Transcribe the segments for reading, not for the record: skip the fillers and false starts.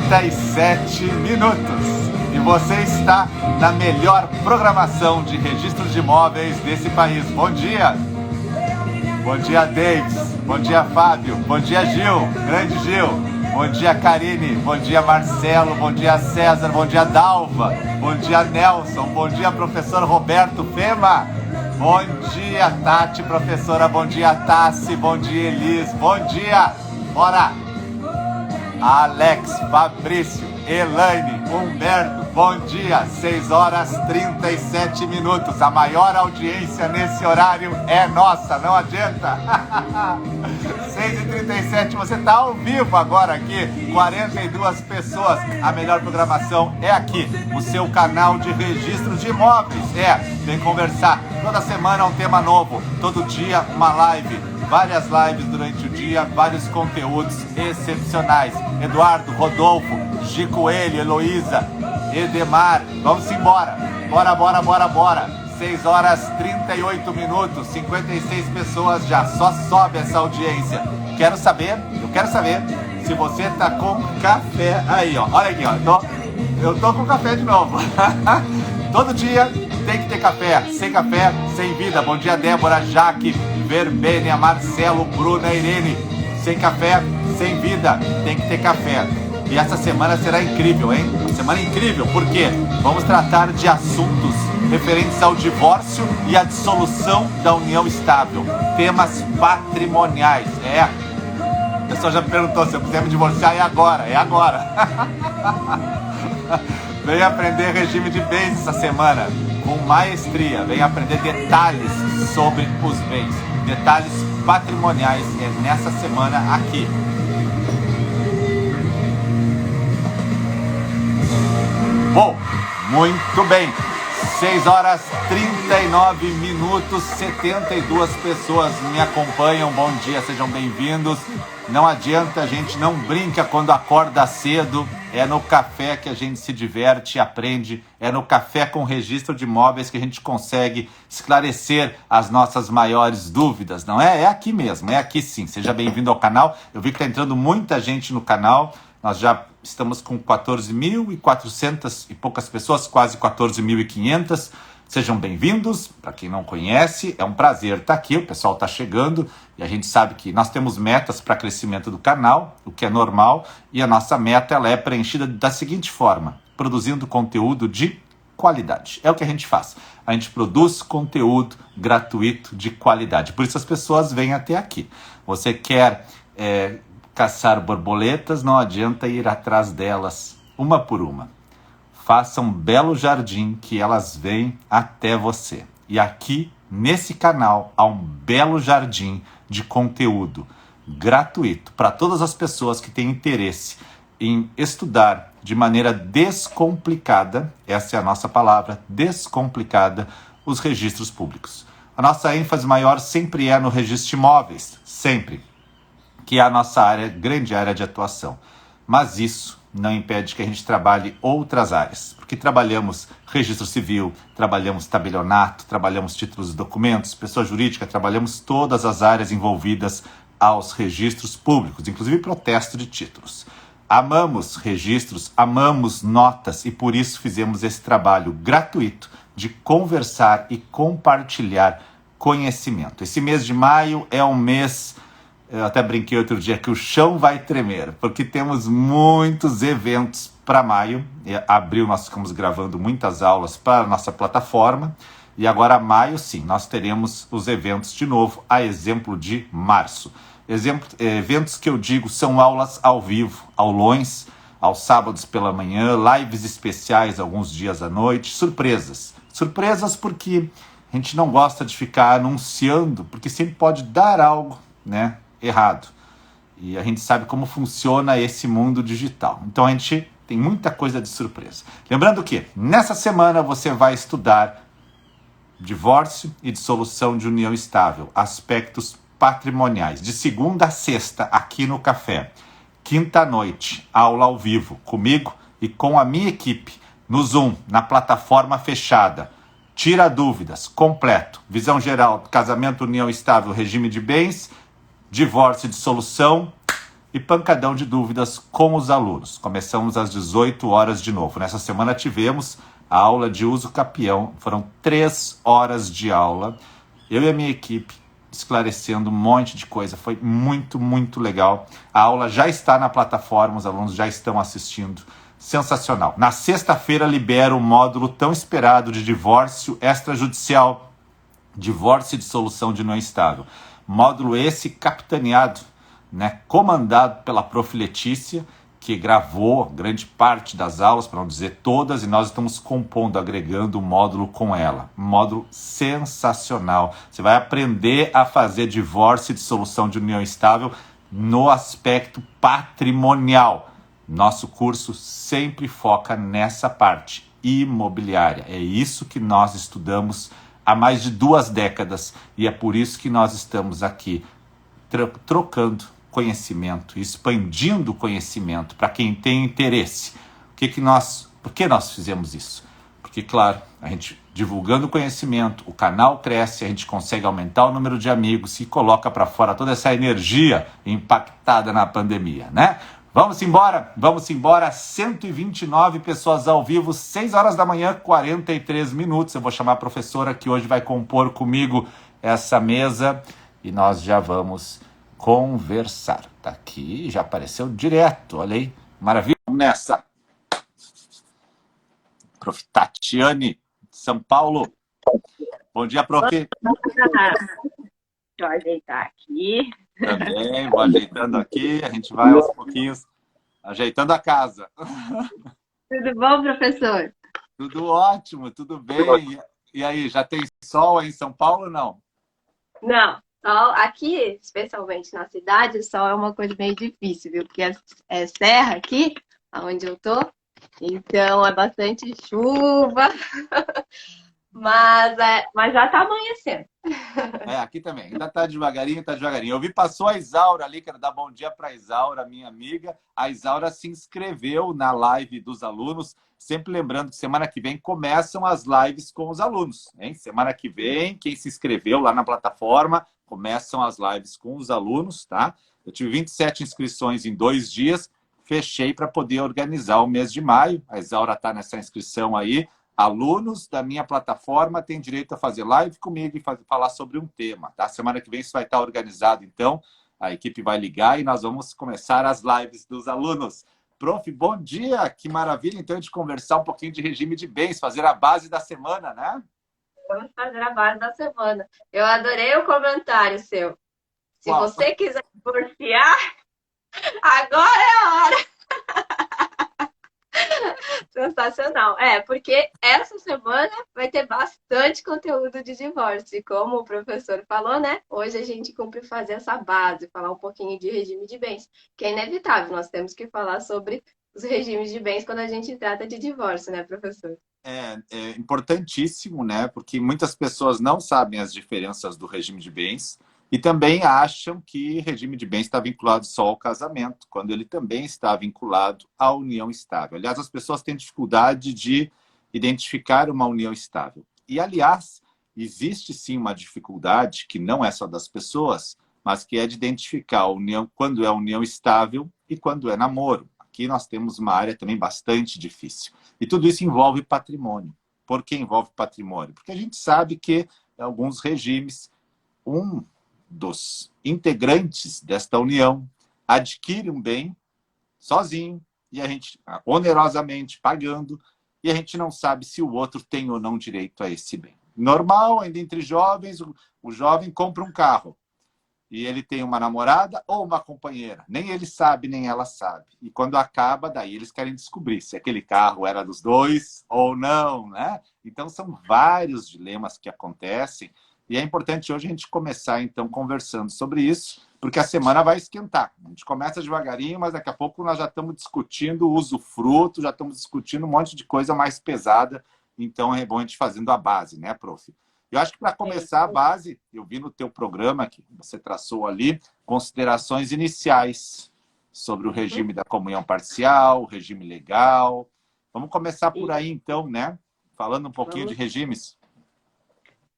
37 minutos. E você está na melhor programação de registros de imóveis desse país. Bom dia! Bom dia, Davis. Bom dia, Fábio. Bom dia, Gil. Grande Gil. Bom dia, Karine. Bom dia, Marcelo. Bom dia, César. Bom dia, Dalva. Bom dia, Nelson. Bom dia, professor Roberto Fema. Bom dia, Tati, professora. Bom dia, Tassi. Bom dia, Elis. Bom dia. Bora. Alex, Fabrício, Elaine, Humberto. Bom dia. 6 horas 37 minutos. A maior audiência nesse horário é nossa. Não adianta. 6h37, você está ao vivo agora aqui, 42 pessoas. A melhor programação é aqui, o seu canal de registros de imóveis. Vem conversar. Toda semana um tema novo, todo dia uma live, várias lives durante o dia, vários conteúdos excepcionais. Eduardo, Rodolfo, Gi Coelho, Heloísa, Edemar, vamos embora. Bora. 6 horas 38 minutos, 56 pessoas já, só sobe essa audiência. Eu quero saber se você tá com café aí, ó. Olha aqui, ó, eu tô com café de novo. Todo dia tem que ter café, sem vida. Bom dia, Débora, Jaque, Verbênia, Marcelo, Bruna, Irene. Sem café, sem vida, tem que ter café. E essa semana será incrível, hein? Uma semana incrível, porque vamos tratar de assuntos referentes ao divórcio e à dissolução da união estável. Temas patrimoniais. O pessoal já me perguntou se eu quiser me divorciar, é agora. Venha aprender regime de bens essa semana, com maestria. Venha aprender detalhes sobre os bens, detalhes patrimoniais. É nessa semana aqui. Bom, muito bem. 6 horas 39 minutos, 72 pessoas me acompanham. Bom dia, sejam bem-vindos. Não adianta, a gente não brinca quando acorda cedo. É no café que a gente se diverte e aprende. É no café com registro de imóveis que a gente consegue esclarecer as nossas maiores dúvidas, não é? É aqui mesmo, é aqui sim. Seja bem-vindo ao canal. Eu vi que está entrando muita gente no canal. Nós já estamos com 14.400 e poucas pessoas, quase 14.500. Sejam bem-vindos. Para quem não conhece, é um prazer estar aqui. O pessoal está chegando e a gente sabe que nós temos metas para crescimento do canal, o que é normal, e a nossa meta ela é preenchida da seguinte forma: produzindo conteúdo de qualidade. É o que a gente faz. A gente produz conteúdo gratuito de qualidade. Por isso as pessoas vêm até aqui. Você quer caçar borboletas, não adianta ir atrás delas uma por uma. Faça um belo jardim que elas vêm até você. E aqui, nesse canal, há um belo jardim de conteúdo gratuito para todas as pessoas que têm interesse em estudar de maneira descomplicada, essa é a nossa palavra, descomplicada, os registros públicos. A nossa ênfase maior sempre é no registro de imóveis, sempre, que é a nossa grande área de atuação. Mas isso não impede que a gente trabalhe outras áreas, porque trabalhamos registro civil, trabalhamos tabelionato, trabalhamos títulos e documentos, pessoa jurídica, trabalhamos todas as áreas envolvidas aos registros públicos, inclusive protesto de títulos. Amamos registros, amamos notas e por isso fizemos esse trabalho gratuito de conversar e compartilhar conhecimento. Esse mês de maio é um mês... Eu até brinquei outro dia que o chão vai tremer, porque temos muitos eventos para maio. Em abril nós ficamos gravando muitas aulas para a nossa plataforma. E agora maio, sim, nós teremos os eventos de novo, a exemplo de março. Eventos que eu digo são aulas ao vivo, aulões, aos sábados pela manhã, lives especiais alguns dias à noite, surpresas. Surpresas porque a gente não gosta de ficar anunciando, porque sempre pode dar algo, né, errado. E a gente sabe como funciona esse mundo digital. Então a gente tem muita coisa de surpresa. Lembrando que nessa semana você vai estudar divórcio e dissolução de união estável, aspectos patrimoniais, de segunda a sexta aqui no Café. Quinta noite, aula ao vivo, comigo e com a minha equipe, no Zoom, na plataforma fechada. Tira dúvidas, completo, visão geral, casamento, união estável, regime de bens, divórcio e dissolução, e pancadão de dúvidas com os alunos. Começamos às 18 horas de novo. Nessa semana tivemos a aula de uso capião, foram 3 horas de aula, eu e a minha equipe esclarecendo um monte de coisa, foi muito, muito legal. A aula já está na plataforma, os alunos já estão assistindo, sensacional. Na sexta-feira libero o módulo tão esperado de divórcio extrajudicial, divórcio e dissolução de união estável. Módulo esse capitaneado, né, comandado pela Prof. Letícia, que gravou grande parte das aulas, para não dizer todas, e nós estamos compondo, agregando o módulo com ela. Um módulo sensacional. Você vai aprender a fazer divórcio e dissolução de união estável no aspecto patrimonial. Nosso curso sempre foca nessa parte imobiliária. É isso que nós estudamos há mais de 2 décadas e é por isso que nós estamos aqui trocando conhecimento, expandindo o conhecimento para quem tem interesse. Por que nós fizemos isso? Porque, claro, a gente divulgando conhecimento, o canal cresce, a gente consegue aumentar o número de amigos e coloca para fora toda essa energia impactada na pandemia, né? Vamos embora, 129 pessoas ao vivo, 6 horas da manhã, 43 minutos. Eu vou chamar a professora que hoje vai compor comigo essa mesa e nós já vamos conversar. Tá aqui, já apareceu direto, olha aí, maravilha. Vamos nessa. Prof. Tatiane, São Paulo. Bom dia, prof. Deixa eu ajeitar aqui. Também, vou ajeitando aqui, a gente vai aos pouquinhos ajeitando a casa. Tudo bom, professor? Tudo ótimo, tudo bem. E aí, já tem sol aí em São Paulo ou não? Não, sol aqui, especialmente na cidade, o sol é uma coisa meio difícil, viu? Porque é serra aqui, onde eu tô, então é bastante chuva, mas já tá amanhecendo. Aqui também, ainda tá devagarinho, tá devagarinho. Eu vi, passou a Isaura ali, quero dar bom dia para a Isaura, minha amiga. A Isaura se inscreveu na live dos alunos, sempre lembrando que semana que vem começam as lives com os alunos, hein? Semana que vem, quem se inscreveu lá na plataforma, começam as lives com os alunos, tá? Eu tive 27 inscrições em 2 dias, fechei para poder organizar o mês de maio. A Isaura tá nessa inscrição aí. Alunos da minha plataforma têm direito a fazer live comigo e falar sobre um tema, tá? Semana que vem isso vai estar organizado, então a equipe vai ligar e nós vamos começar as lives dos alunos. Prof, bom dia, que maravilha então de conversar um pouquinho de regime de bens, fazer a base da semana, né? Vamos fazer a base da semana. Eu adorei o comentário seu. Se Qual? você quiser divorciar, agora é a hora. Sensacional. Porque essa semana vai ter bastante conteúdo de divórcio. E como o professor falou, né? Hoje a gente cumpre fazer essa base, falar um pouquinho de regime de bens, que é inevitável. Nós temos que falar sobre os regimes de bens quando a gente trata de divórcio, né, professor? É importantíssimo, né? Porque muitas pessoas não sabem as diferenças do regime de bens e também acham que regime de bens está vinculado só ao casamento, quando ele também está vinculado à união estável. Aliás, as pessoas têm dificuldade de identificar uma união estável. E, aliás, existe sim uma dificuldade que não é só das pessoas, mas que é de identificar a união, quando é união estável e quando é namoro. Aqui nós temos uma área também bastante difícil. E tudo isso envolve patrimônio. Por que envolve patrimônio? Porque a gente sabe que em alguns regimes, um dos integrantes desta união adquire um bem sozinho e a gente onerosamente pagando e a gente não sabe se o outro tem ou não direito a esse bem. Normal, ainda entre jovens, o jovem compra um carro e ele tem uma namorada ou uma companheira. Nem ele sabe, nem ela sabe. E quando acaba, daí eles querem descobrir se aquele carro era dos dois ou não, né? Então são vários dilemas que acontecem. E é importante hoje a gente começar, então, conversando sobre isso, porque a semana vai esquentar. A gente começa devagarinho, mas daqui a pouco nós já estamos discutindo o usufruto, já estamos discutindo um monte de coisa mais pesada. Então, é bom a gente fazendo a base, né, prof? Eu acho que para começar a base, eu vi no teu programa que você traçou ali, considerações iniciais sobre o regime da comunhão parcial, o regime legal. Vamos começar por aí, então, né? Falando um pouquinho de regimes.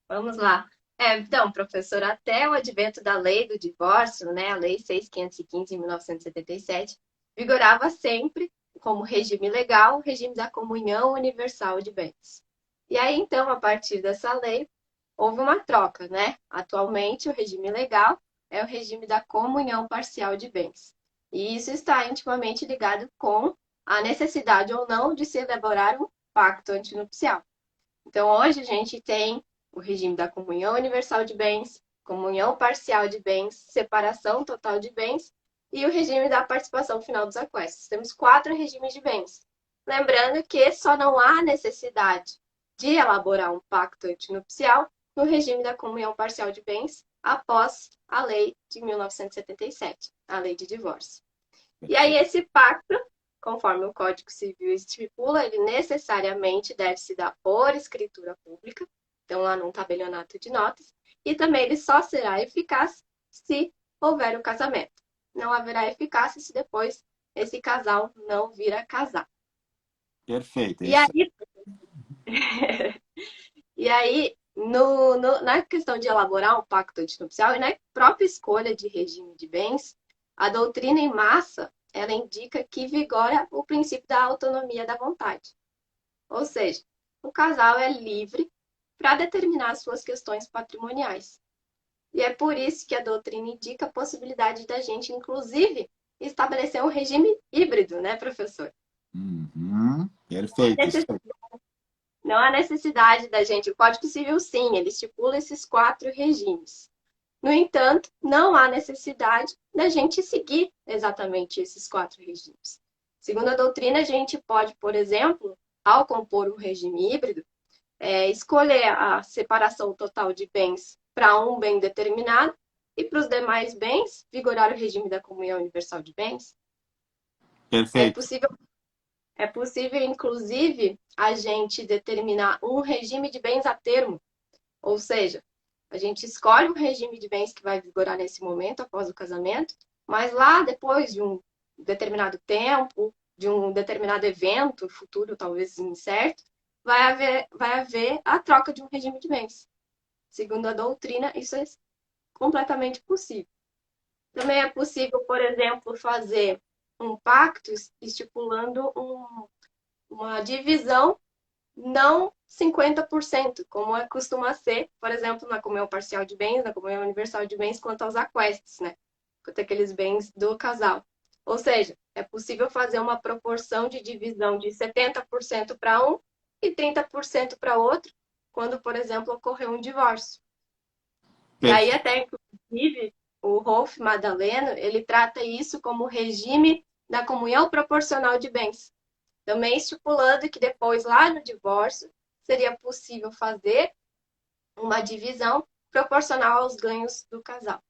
Vamos lá. Então, professor, até o advento da lei do divórcio, né, a Lei 6.515 de 1977, vigorava sempre como regime legal o regime da comunhão universal de bens. E aí, então, a partir dessa lei, houve uma troca, né? Atualmente, o regime legal é o regime da comunhão parcial de bens. E isso está intimamente ligado com a necessidade ou não de se elaborar um pacto antinupcial. Então, hoje a gente tem o regime da comunhão universal de bens, comunhão parcial de bens, separação total de bens e o regime da participação final dos aquestos. Temos 4 regimes de bens. Lembrando que só não há necessidade de elaborar um pacto antinupcial no regime da comunhão parcial de bens após a lei de 1977, a lei de divórcio. E aí esse pacto, conforme o Código Civil estipula, ele necessariamente deve se dar por escritura pública, então lá num tabelionato de notas, e também ele só será eficaz se houver o casamento. Não haverá eficácia se depois esse casal não vir a casar. Perfeito. E aí, na questão de elaborar um pacto antinupcial e na própria escolha de regime de bens, a doutrina em massa, ela indica que vigora o princípio da autonomia da vontade. Ou seja, o casal é livre para determinar suas questões patrimoniais. E é por isso que a doutrina indica a possibilidade da gente, inclusive, estabelecer um regime híbrido, né, professor? Perfeito. Não há necessidade da gente. O Código Civil, sim, ele estipula esses 4 regimes. No entanto, não há necessidade da gente seguir exatamente esses 4 regimes. Segundo a doutrina, a gente pode, por exemplo, ao compor um regime híbrido, escolher a separação total de bens para um bem determinado e para os demais bens vigorar o regime da comunhão universal de bens. Perfeito. É possível, inclusive, a gente determinar um regime de bens a termo. Ou seja, a gente escolhe um regime de bens que vai vigorar nesse momento, após o casamento, mas lá, depois de um determinado tempo, de um determinado evento futuro, talvez incerto, vai haver a troca de um regime de bens. Segundo a doutrina, isso é completamente possível. Também é possível, por exemplo, fazer um pacto estipulando uma divisão não 50%, como costuma ser, por exemplo, na comunhão parcial de bens, na comunhão universal de bens, quanto aos aquestos, né? Quanto àqueles bens do casal. Ou seja, é possível fazer uma proporção de divisão de 70% para um e 30% para outro, quando, por exemplo, ocorreu um divórcio. E aí até, inclusive, o Rolf Madaleno, ele trata isso como regime da comunhão proporcional de bens. Também estipulando que depois, lá no divórcio, seria possível fazer uma divisão proporcional aos ganhos do casal.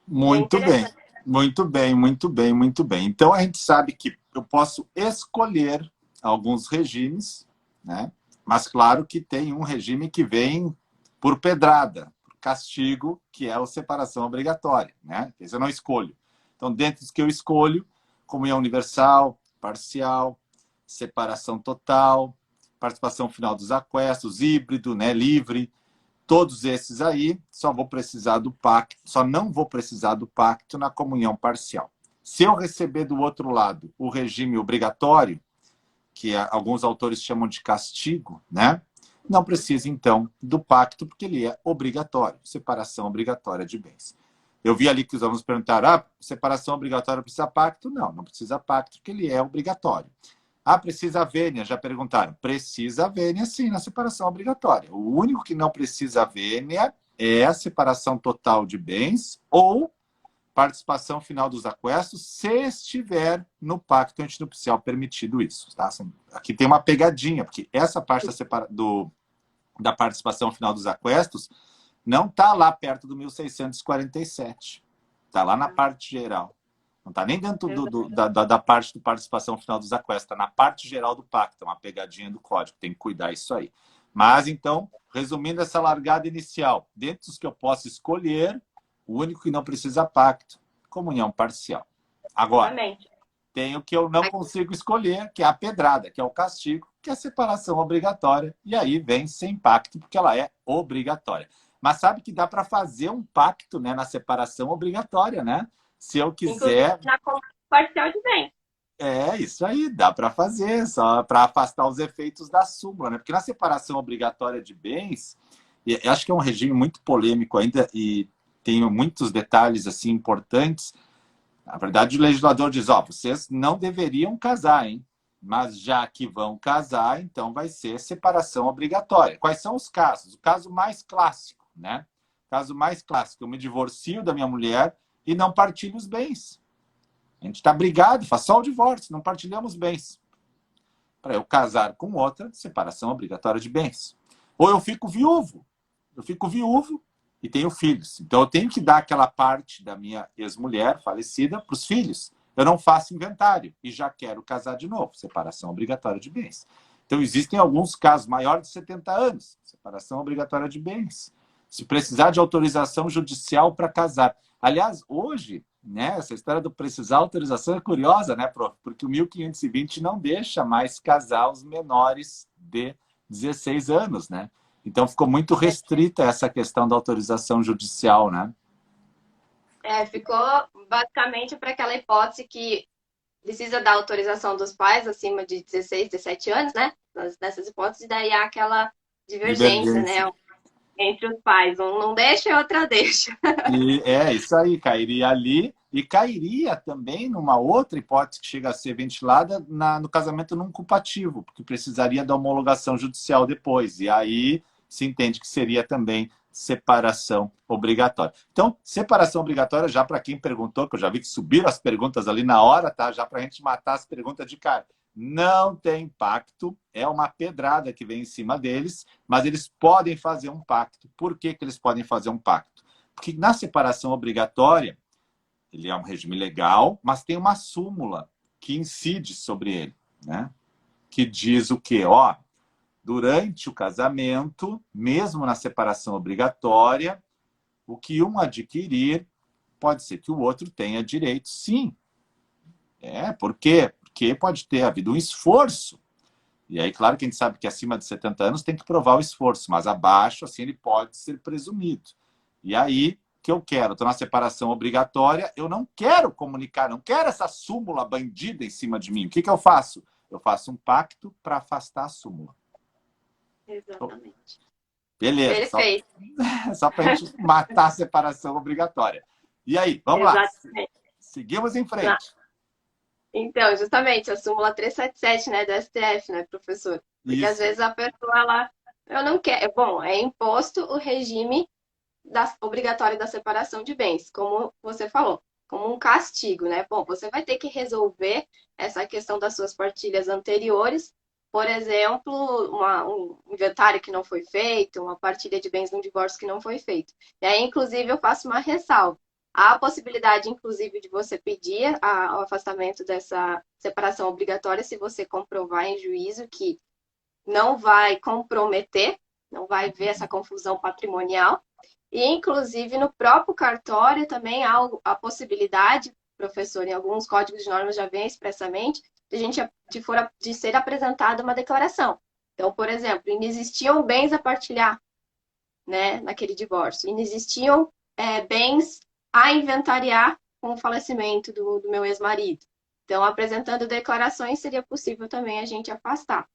Muito bem, muito bem, muito bem, muito bem. Então, a gente sabe que eu posso escolher alguns regimes, né? Mas, claro, que tem um regime que vem por pedrada, por castigo, que é a separação obrigatória, né? Esse eu não escolho. Então, dentro dos que eu escolho, comunhão universal, parcial, separação total, participação final dos aquestos, híbrido, né, livre, todos esses aí só não vou precisar do pacto na comunhão parcial. Se eu receber do outro lado o regime obrigatório, que alguns autores chamam de castigo, né, não precisa então do pacto porque ele é obrigatório, separação obrigatória de bens. Eu vi ali que os alunos perguntaram, separação obrigatória precisa pacto? Não, não precisa pacto, porque ele é obrigatório. Precisa a vênia? Já perguntaram. Precisa a vênia, sim, na separação obrigatória. O único que não precisa a vênia é a separação total de bens ou participação final dos aquestos, se estiver no pacto antinupcial permitido isso. Tá? Aqui tem uma pegadinha, porque essa parte da participação final dos aquestos não está lá perto do 1647. Está lá na parte geral. Não está nem dentro da parte de participação final dos aquestos. Está na parte geral do pacto. É uma pegadinha do código. Tem que cuidar isso aí. Mas, então, resumindo essa largada inicial, dentro dos que eu posso escolher, o único que não precisa pacto, comunhão parcial. Agora, tem o que eu não consigo escolher, que é a pedrada, que é o castigo, que é a separação obrigatória, e aí vem sem pacto, porque ela é obrigatória. Mas sabe que dá para fazer um pacto, né, na separação obrigatória, né? Se eu Inclusive quiser, na parcial de bem. é isso aí, dá para fazer, só para afastar os efeitos da súmula, né? Porque na separação obrigatória de bens, e eu acho que é um regime muito polêmico ainda e tem muitos detalhes assim importantes. Na verdade, o legislador diz, ó, vocês não deveriam casar, hein? Mas já que vão casar, então vai ser separação obrigatória. Quais são os casos? O caso mais clássico, né? O caso mais clássico, eu me divorcio da minha mulher e não partilho os bens. A gente está brigado, faz só o divórcio, não partilhamos bens. Para eu casar com outra, separação obrigatória de bens. Ou eu fico viúvo. Eu fico viúvo e tenho filhos. Então eu tenho que dar aquela parte da minha ex-mulher falecida para os filhos. Eu não faço inventário e já quero casar de novo. Separação obrigatória de bens. Então existem alguns casos maiores de 70 anos. Separação obrigatória de bens. Se precisar de autorização judicial para casar. Aliás, hoje, né, essa história do precisar autorização é curiosa, né, prof? Porque o 1520 não deixa mais casar os menores de 16 anos, né? Então ficou muito restrita essa questão da autorização judicial, né? Ficou basicamente para aquela hipótese que precisa da autorização dos pais acima de 16, 17 anos, né? Nessas hipóteses, daí há aquela divergência, Divergência. né? Entre os pais. Um não deixa e outra deixa. E é isso aí, cairia ali e cairia também numa outra hipótese que chega a ser ventilada no casamento não culpativo, porque precisaria da homologação judicial depois. E aí se entende que seria também separação obrigatória. Então, separação obrigatória, já para quem perguntou, que eu já vi que subiram as perguntas ali na hora, tá? Já para a gente matar as perguntas de cara. Não tem pacto, é uma pedrada que vem em cima deles, mas eles podem fazer um pacto. Por que que eles podem fazer um pacto? Porque na separação obrigatória, ele é um regime legal, mas tem uma súmula que incide sobre ele, né? Que diz o quê? Ó, durante o casamento, mesmo na separação obrigatória, o que um adquirir, pode ser que o outro tenha direito, sim. Por quê? Porque pode ter havido um esforço. E aí, claro que a gente sabe que acima de 70 anos tem que provar o esforço, mas abaixo, assim, ele pode ser presumido. E aí, que eu quero? Estou na separação obrigatória, eu não quero comunicar, não quero essa súmula bandida em cima de mim. O que eu faço? Eu faço um pacto para afastar a súmula. Exatamente. Beleza, Perfeito. só para a gente matar a separação obrigatória. E aí, vamos lá. Exatamente. Seguimos em frente. Então, justamente, a súmula 377, né, do STF, né, professor? Porque às Isso. vezes a pessoa, eu não quero. Bom, é imposto o regime obrigatório da separação de bens, como você falou, como um castigo, né? Bom, você vai ter que resolver essa questão das suas partilhas anteriores, por exemplo, um inventário que não foi feito, uma partilha de bens num divórcio que não foi feito. E aí, inclusive, eu faço uma ressalva. Há a possibilidade, inclusive, de você pedir o afastamento dessa separação obrigatória se você comprovar em juízo que não vai comprometer, não vai ver essa confusão patrimonial. E, inclusive, no próprio cartório também há a possibilidade, professor, em alguns códigos de normas já vem expressamente, de ser apresentada uma declaração. Então, por exemplo, inexistiam bens a partilhar, né, naquele divórcio. Inexistiam bens a inventariar com o falecimento do meu ex-marido. Então, apresentando declarações, seria possível também a gente afastar.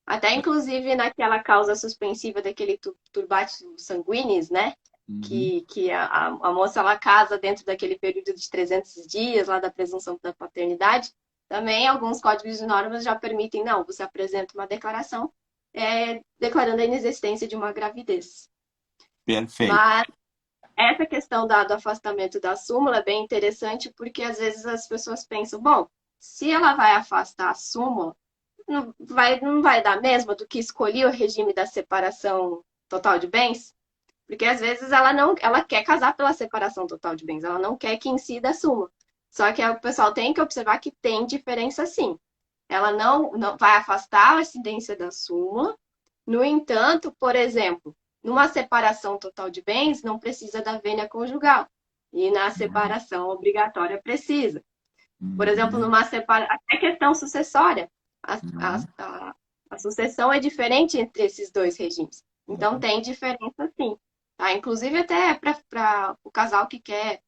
Até, inclusive, naquela causa suspensiva daquele turbatus sanguíneos, né? Uhum. Que a moça ela casa dentro daquele período de 300 dias, lá da presunção da paternidade. Também alguns códigos de normas já permitem, não, você apresenta uma declaração declarando a inexistência de uma gravidez. Perfeito. Mas essa questão do afastamento da súmula é bem interessante porque às vezes as pessoas pensam, bom, se ela vai afastar a súmula, não vai dar mesmo do que escolher o regime da separação total de bens? Porque às vezes ela quer casar pela separação total de bens, ela não quer que incida a súmula. Só que o pessoal tem que observar que tem diferença sim. Ela não vai afastar a incidência da súmula. No entanto, por exemplo, numa separação total de bens, não precisa da vênia conjugal. E na separação obrigatória precisa. Por exemplo, Uhum. numa separação, até questão sucessória. Uhum. A sucessão é diferente entre esses dois regimes. Então, tem diferença sim. Tá? Inclusive, até para o casal que quer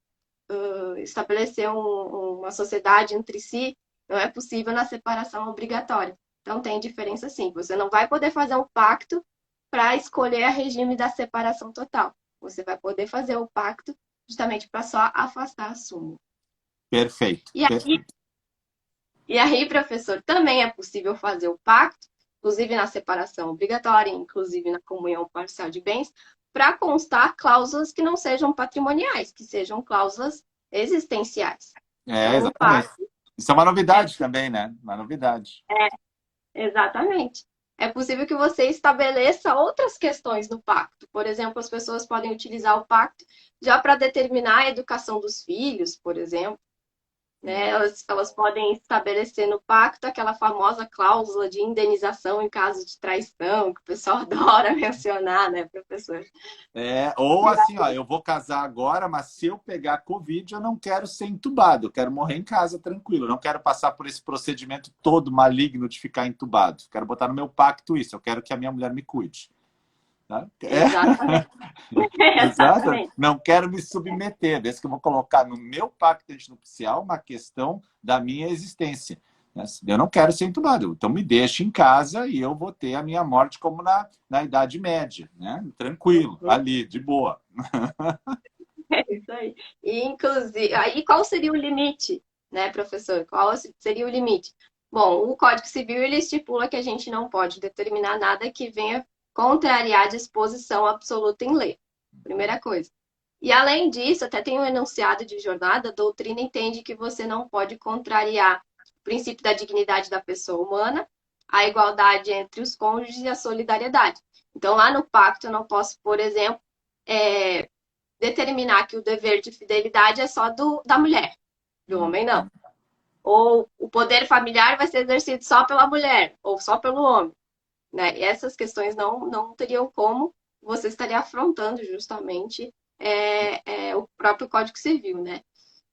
estabelecer uma sociedade entre si, não é possível na separação obrigatória. Então, tem diferença sim. Você não vai poder fazer um pacto para escolher a regime da separação total. Você vai poder fazer o pacto justamente para só afastar a súmula. Perfeito, E aí, perfeito. e aí, professor, também é possível fazer o pacto, inclusive na separação obrigatória, inclusive na comunhão parcial de bens, para constar cláusulas que não sejam patrimoniais, que sejam cláusulas existenciais. É, Então, no exatamente. pacto, Isso é uma é, novidade também, né? Uma novidade. exatamente. É possível que você estabeleça outras questões no pacto. Por exemplo, as pessoas podem utilizar o pacto já para determinar a educação dos filhos, por exemplo. Né? Elas podem estabelecer no pacto aquela famosa cláusula de indenização em caso de traição, que o pessoal adora mencionar, né, professor? É, ou assim, ó, eu vou casar agora, mas se eu pegar Covid, eu não quero ser entubado, eu quero morrer em casa tranquilo, eu não quero passar por esse procedimento todo maligno de ficar entubado. Quero botar no meu pacto isso, eu quero que a minha mulher me cuide. Tá? Exatamente. Exato. Exatamente. Não quero me submeter, desde que eu vou colocar no meu pacto antinupcial uma questão da minha existência. Eu não quero ser entubado, então me deixe em casa e eu vou ter a minha morte como na Idade Média, né? Tranquilo, Uhum. ali, de boa. É isso aí. E, inclusive, aí qual seria o limite, né, professor? Qual seria o limite? Bom, o Código Civil ele estipula que a gente não pode determinar nada que venha contrariar a disposição absoluta em lei. Primeira coisa. E além disso, até tem um enunciado de jornada, a doutrina entende que você não pode contrariar o princípio da dignidade da pessoa humana, a igualdade entre os cônjuges e a solidariedade. Então, lá no pacto, eu não posso, por exemplo, determinar que o dever de fidelidade é só da mulher, do homem não. Ou o poder familiar vai ser exercido só pela mulher, ou só pelo homem. Né? E essas questões não teriam como você estaria afrontando justamente o próprio Código Civil, né?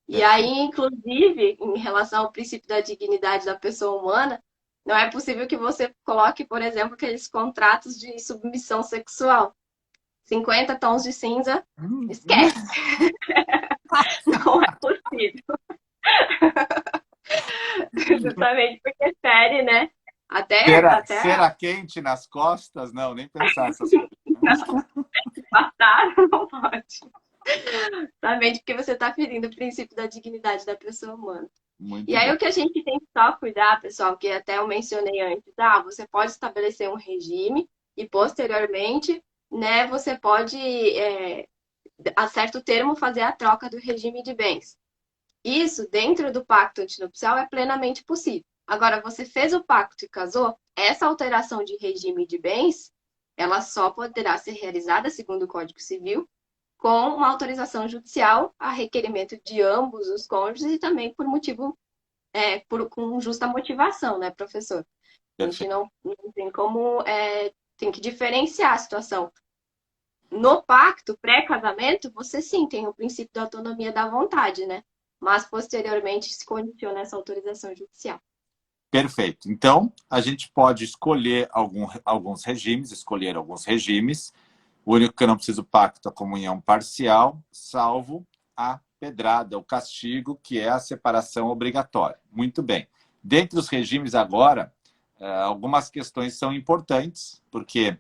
E aí, Perfeito. inclusive, em relação ao princípio da dignidade da pessoa humana, não é possível que você coloque, por exemplo, aqueles contratos de submissão sexual. 50 tons de cinza, esquece. Não é possível. Justamente porque fere, né? Até Cera quente nas costas? Não, nem pensar essas coisas. passar, não pode. Justamente porque você está ferindo o princípio da dignidade da pessoa humana. E Muito aí bom. o que a gente tem que só cuidar, pessoal, que até eu mencionei antes, você pode estabelecer um regime e posteriormente, né, você pode, a certo termo, fazer a troca do regime de bens. Isso, dentro do pacto antinupcial, é plenamente possível. Agora, você fez o pacto e casou, essa alteração de regime de bens, ela só poderá ser realizada, segundo o Código Civil, com uma autorização judicial a requerimento de ambos os cônjuges e também por motivo, com justa motivação, né, professor? A gente Perfeito. não tem como, tem que diferenciar a situação. No pacto pré-casamento, você sim tem o princípio da autonomia da vontade, né? Mas posteriormente se condiciona essa autorização judicial. Perfeito. Então, a gente pode escolher alguns regimes, escolher alguns regimes. O único que eu não preciso pacto é a comunhão parcial, salvo a pedrada, o castigo, que é a separação obrigatória. Muito bem. Dentre os regimes agora, algumas questões são importantes, porque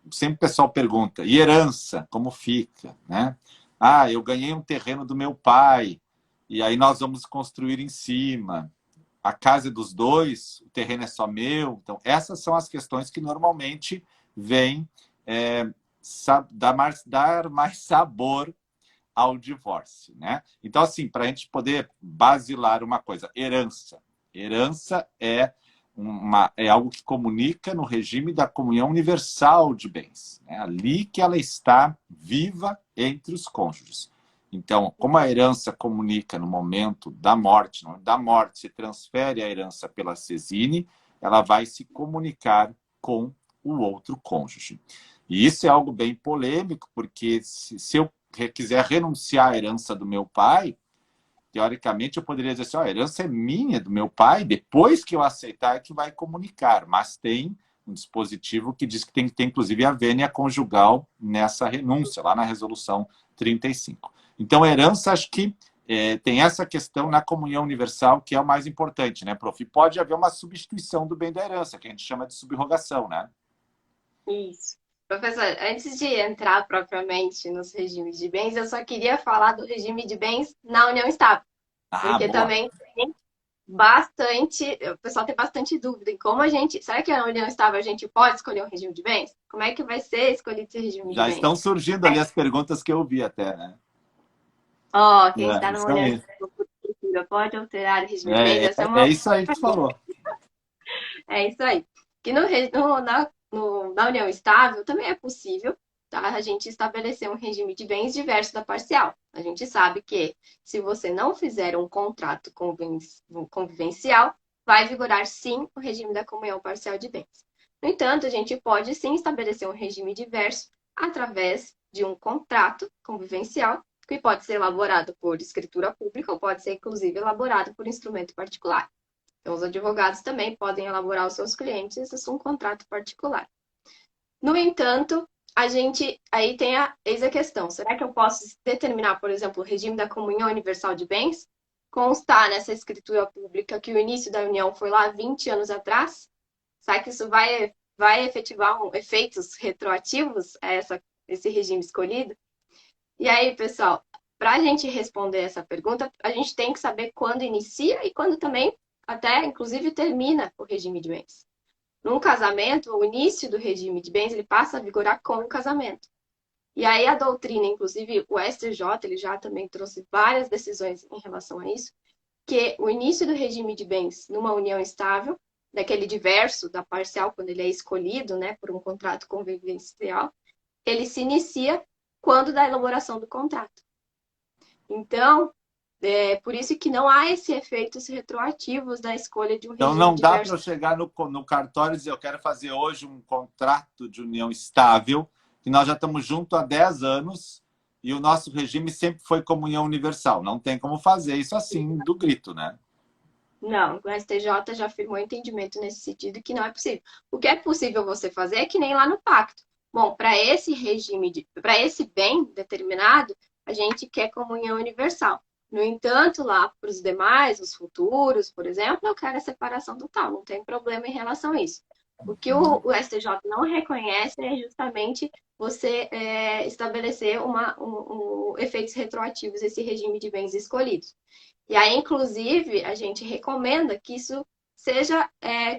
sempre o pessoal pergunta, e herança, como fica? Né? Ah, eu ganhei um terreno do meu pai, e aí nós vamos construir em cima. A casa é dos dois, o terreno é só meu. Então, essas são as questões que normalmente vêm dar mais sabor ao divórcio. Né? Então, assim, para a gente poder basilar uma coisa, herança. Herança é algo que comunica no regime da comunhão universal de bens. É ali que ela está viva entre os cônjuges. Então, como a herança comunica no momento da morte se transfere a herança pela sesine, ela vai se comunicar com o outro cônjuge. E isso é algo bem polêmico, porque se eu quiser renunciar à herança do meu pai, teoricamente, eu poderia dizer assim, ó, a herança é minha, do meu pai, depois que eu aceitar é que vai comunicar, mas tem um dispositivo que diz que tem que ter, inclusive, a vênia conjugal nessa renúncia, lá na resolução 35. Então, a herança, acho que tem essa questão na comunhão universal, que é o mais importante, né, prof? E pode haver uma substituição do bem da herança, que a gente chama de subrogação, né? Isso. Professor, antes de entrar propriamente nos regimes de bens, eu só queria falar do regime de bens na união estável, Ah, porque boa. também tem bastante, o pessoal tem bastante dúvida em como a gente, será que na união estável a gente pode escolher um regime de bens? Como é que vai ser escolhido esse regime de Já estão bens? surgindo ali as perguntas que eu vi até, né? Ó, quem está Isso numa união aí. estável pode alterar o regime de bens? Essa é É uma isso aí que tu falou. É isso aí. Que na união estável também é possível, tá, a gente estabelecer um regime de bens diverso da parcial. A gente sabe que se você não fizer um contrato convivencial, vai vigorar sim o regime da comunhão parcial de bens. No entanto, a gente pode sim estabelecer um regime diverso através de um contrato convivencial, que pode ser elaborado por escritura pública ou pode ser, inclusive, elaborado por instrumento particular. Então, os advogados também podem elaborar aos seus clientes um contrato particular. No entanto, a gente aí tem eis a questão: será que eu posso determinar, por exemplo, o regime da comunhão universal de bens? Constar nessa escritura pública que o início da união foi lá 20 anos atrás? Será que isso vai efetivar efeitos retroativos a esse regime escolhido? E aí, pessoal, para a gente responder essa pergunta, a gente tem que saber quando inicia e quando também até, inclusive, termina o regime de bens. Num casamento, o início do regime de bens ele passa a vigorar com o casamento. E aí a doutrina, inclusive o STJ, ele já também trouxe várias decisões em relação a isso, que o início do regime de bens numa união estável, daquele diverso, da parcial, quando ele é escolhido, né, por um contrato convivencial, ele se inicia quando da elaboração do contrato. Então, é por isso que não há esses efeitos retroativos da escolha de um Então, regime não dá para diverso. eu chegar no cartório e dizer, eu quero fazer hoje um contrato de união estável, que nós já estamos juntos há 10 anos e o nosso regime sempre foi comunhão universal. Não tem como fazer isso assim, do grito, né? Não, o STJ já afirmou entendimento nesse sentido que não é possível. O que é possível você fazer é que nem lá no pacto. Bom, para esse regime, para esse bem determinado, a gente quer comunhão universal. No entanto, lá para os demais, os futuros, por exemplo, eu quero a separação total, não tem problema em relação a isso. O que o STJ não reconhece é justamente você estabelecer efeitos retroativos esse regime de bens escolhidos. E aí, inclusive, a gente recomenda que isso seja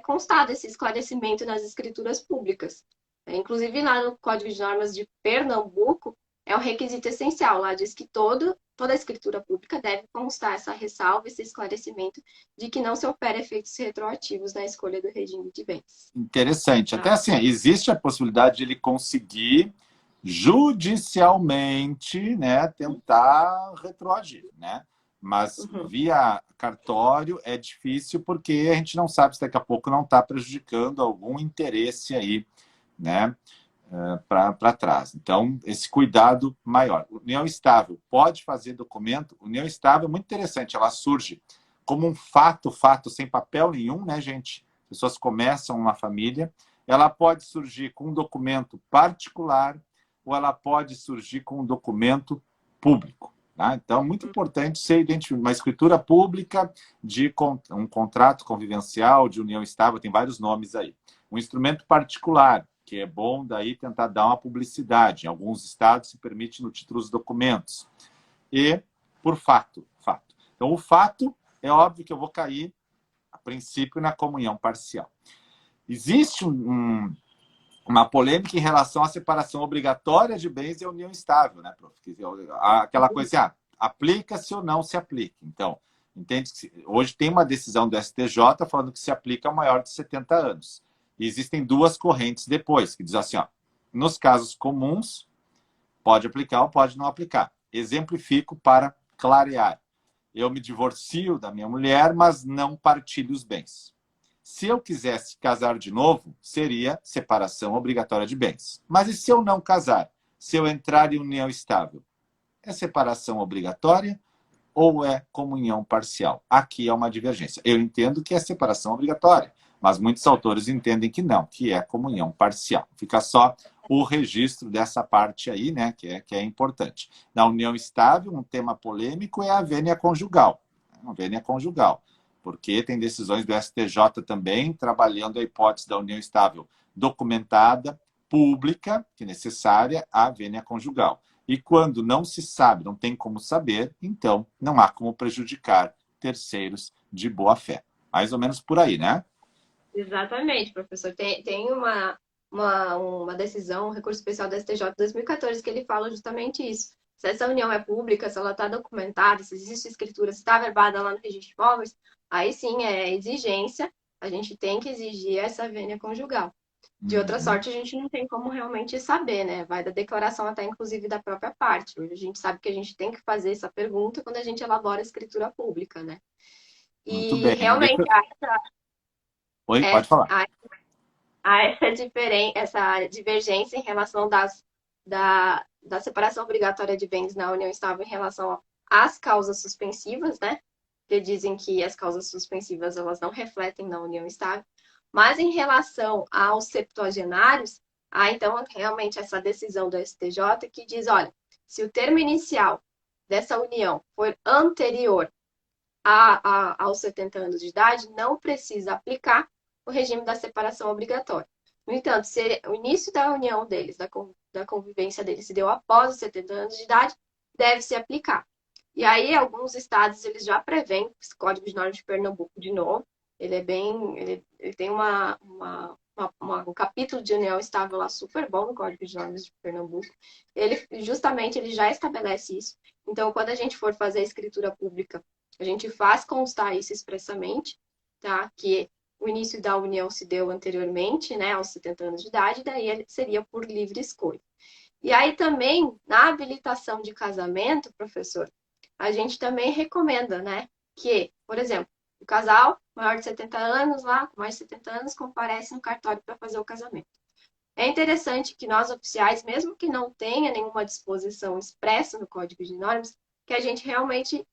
constado, esse esclarecimento nas escrituras públicas. Inclusive, lá no Código de Normas de Pernambuco, é um requisito essencial. Lá diz que toda a escritura pública deve constar essa ressalva, esse esclarecimento de que não se opera efeitos retroativos na escolha do regime de bens. Interessante. Até assim, existe a possibilidade de ele conseguir judicialmente, né, tentar retroagir, né? Mas via cartório é difícil porque a gente não sabe se daqui a pouco não está prejudicando algum interesse aí, né, para trás. Então, esse cuidado maior. União estável pode fazer documento. União estável é muito interessante. Ela surge como um fato sem papel nenhum, né, gente? Pessoas começam uma família. Ela pode surgir com um documento particular ou ela pode surgir com um documento público. Tá? Então, muito importante ser identificado. Uma escritura pública de um contrato convivencial, de união estável, tem vários nomes aí. Um instrumento particular, que é bom daí tentar dar uma publicidade. Em alguns estados se permite no título dos documentos. E por fato. Então, o fato, é óbvio que eu vou cair, a princípio, na comunhão parcial. Existe uma polêmica em relação à separação obrigatória de bens e a união estável, né, prof? Aquela coisa assim, aplica-se ou não se aplica. Então, entende que hoje tem uma decisão do STJ falando que se aplica ao maior de 70 anos. E existem duas correntes depois, que diz assim, ó, nos casos comuns, pode aplicar ou pode não aplicar. Exemplifico para clarear. Eu me divorcio da minha mulher, mas não partilho os bens. Se eu quisesse casar de novo, seria separação obrigatória de bens. Mas e se eu não casar? Se eu entrar em união estável? É separação obrigatória ou é comunhão parcial? Aqui é uma divergência. Eu entendo que é separação obrigatória, mas muitos autores entendem que não, que é comunhão parcial. Fica só o registro dessa parte aí, né, que é importante. Na união estável, um tema polêmico é a vênia conjugal. A vênia conjugal, porque tem decisões do STJ também trabalhando a hipótese da união estável documentada, pública, que é necessária, a vênia conjugal. E quando não se sabe, não tem como saber, então não há como prejudicar terceiros de boa fé. Mais ou menos por aí, né? Exatamente, professor. Tem uma decisão, um recurso especial do STJ de 2014, que ele fala justamente isso. Se essa união é pública, se ela está documentada, se existe escritura, se está verbada lá no registro de imóveis, aí sim é exigência, a gente tem que exigir essa vênia conjugal. De outra sorte, a gente não tem como realmente saber, né? Vai da declaração até, inclusive, da própria parte. A gente sabe que a gente tem que fazer essa pergunta quando a gente elabora a escritura pública, né? Muito E bem. realmente Oi, pode falar. há essa divergência em relação da separação obrigatória de bens na união estável em relação às causas suspensivas, né? Que dizem que as causas suspensivas elas não refletem na união estável. Mas em relação aos septuagenários, há então realmente essa decisão do STJ que diz, olha, se o termo inicial dessa união for anterior aos 70 anos de idade, não precisa aplicar o regime da separação obrigatória. No entanto, se o início da união deles, da convivência deles, se deu após os 70 anos de idade, deve se aplicar. E aí, alguns estados, eles já prevêem, o Código de Normas de Pernambuco, de novo, ele é bem, ele tem um capítulo de união estável lá super bom no Código de Normas de Pernambuco. Ele já estabelece isso. Então, quando a gente for fazer a escritura pública, a gente faz constar isso expressamente, tá? Que o início da união se deu anteriormente, né, aos 70 anos de idade, daí ele seria por livre escolha. E aí também, na habilitação de casamento, professor, a gente também recomenda, né, que, por exemplo, o casal maior de 70 anos, lá, com mais de 70 anos, comparece no cartório para fazer o casamento. É interessante que nós, oficiais, mesmo que não tenha nenhuma disposição expressa no Código de Normas, que a gente realmente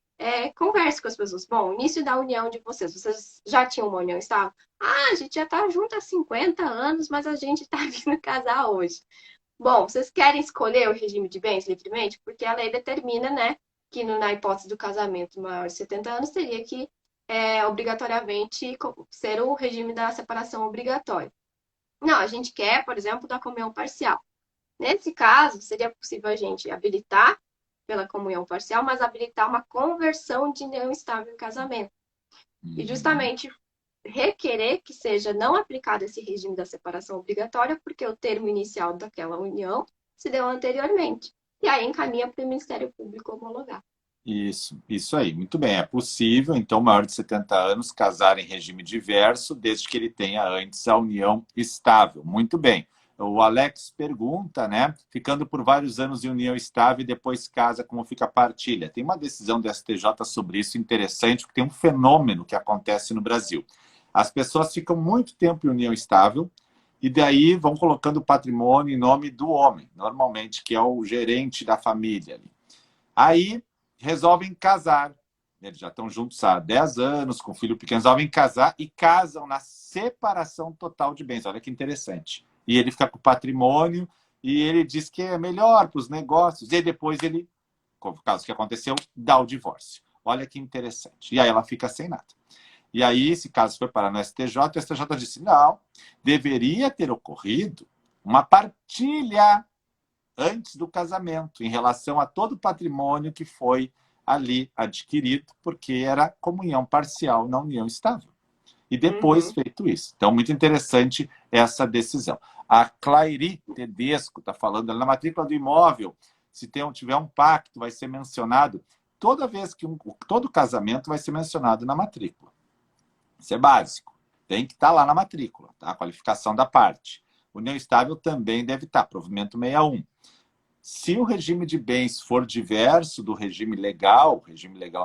converse com as pessoas. Bom, início da união de vocês já tinham uma união estável? Ah, a gente já está junto há 50 anos, mas a gente está vindo casar hoje. Bom, vocês querem escolher o regime de bens livremente? Porque a lei determina, né, que na hipótese do casamento maior de 70 anos, teria que obrigatoriamente ser o regime da separação obrigatória. Não, a gente quer, por exemplo, da comunhão parcial. Nesse caso, seria possível a gente habilitar pela comunhão parcial, mas habilitar uma conversão de união estável em casamento. E justamente requerer que seja não aplicado esse regime da separação obrigatória, porque o termo inicial daquela união se deu anteriormente. E aí encaminha para o Ministério Público homologar. Isso aí, muito bem. É possível, então, maior de 70 anos casar em regime diverso, desde que ele tenha antes a união estável. Muito bem. O Alex pergunta, né? Ficando por vários anos em união estável e depois casa, como fica a partilha? Tem uma decisão do STJ sobre isso interessante, porque tem um fenômeno que acontece no Brasil. As pessoas ficam muito tempo em união estável e daí vão colocando o patrimônio em nome do homem, normalmente, que é o gerente da família. Aí resolvem casar. Eles já estão juntos há 10 anos, com filho pequeno, resolvem casar e casam na separação total de bens. Olha que interessante. E ele fica com o patrimônio e ele diz que é melhor para os negócios. E depois ele, como o caso que aconteceu, dá o divórcio. Olha que interessante. E aí ela fica sem nada. E aí, esse caso foi parar no STJ, e o STJ disse, não, deveria ter ocorrido uma partilha antes do casamento, em relação a todo o patrimônio que foi ali adquirido, porque era comunhão parcial na união estável. E depois feito isso. Então, muito interessante essa decisão. A Clairi Tedesco está falando, na matrícula do imóvel, se tiver um pacto, vai ser mencionado, toda vez que todo casamento vai ser mencionado na matrícula. Isso é básico. Tem que estar lá na matrícula, tá? A qualificação da parte. União estável também deve estar, provimento 61. Se o regime de bens for diverso do regime legal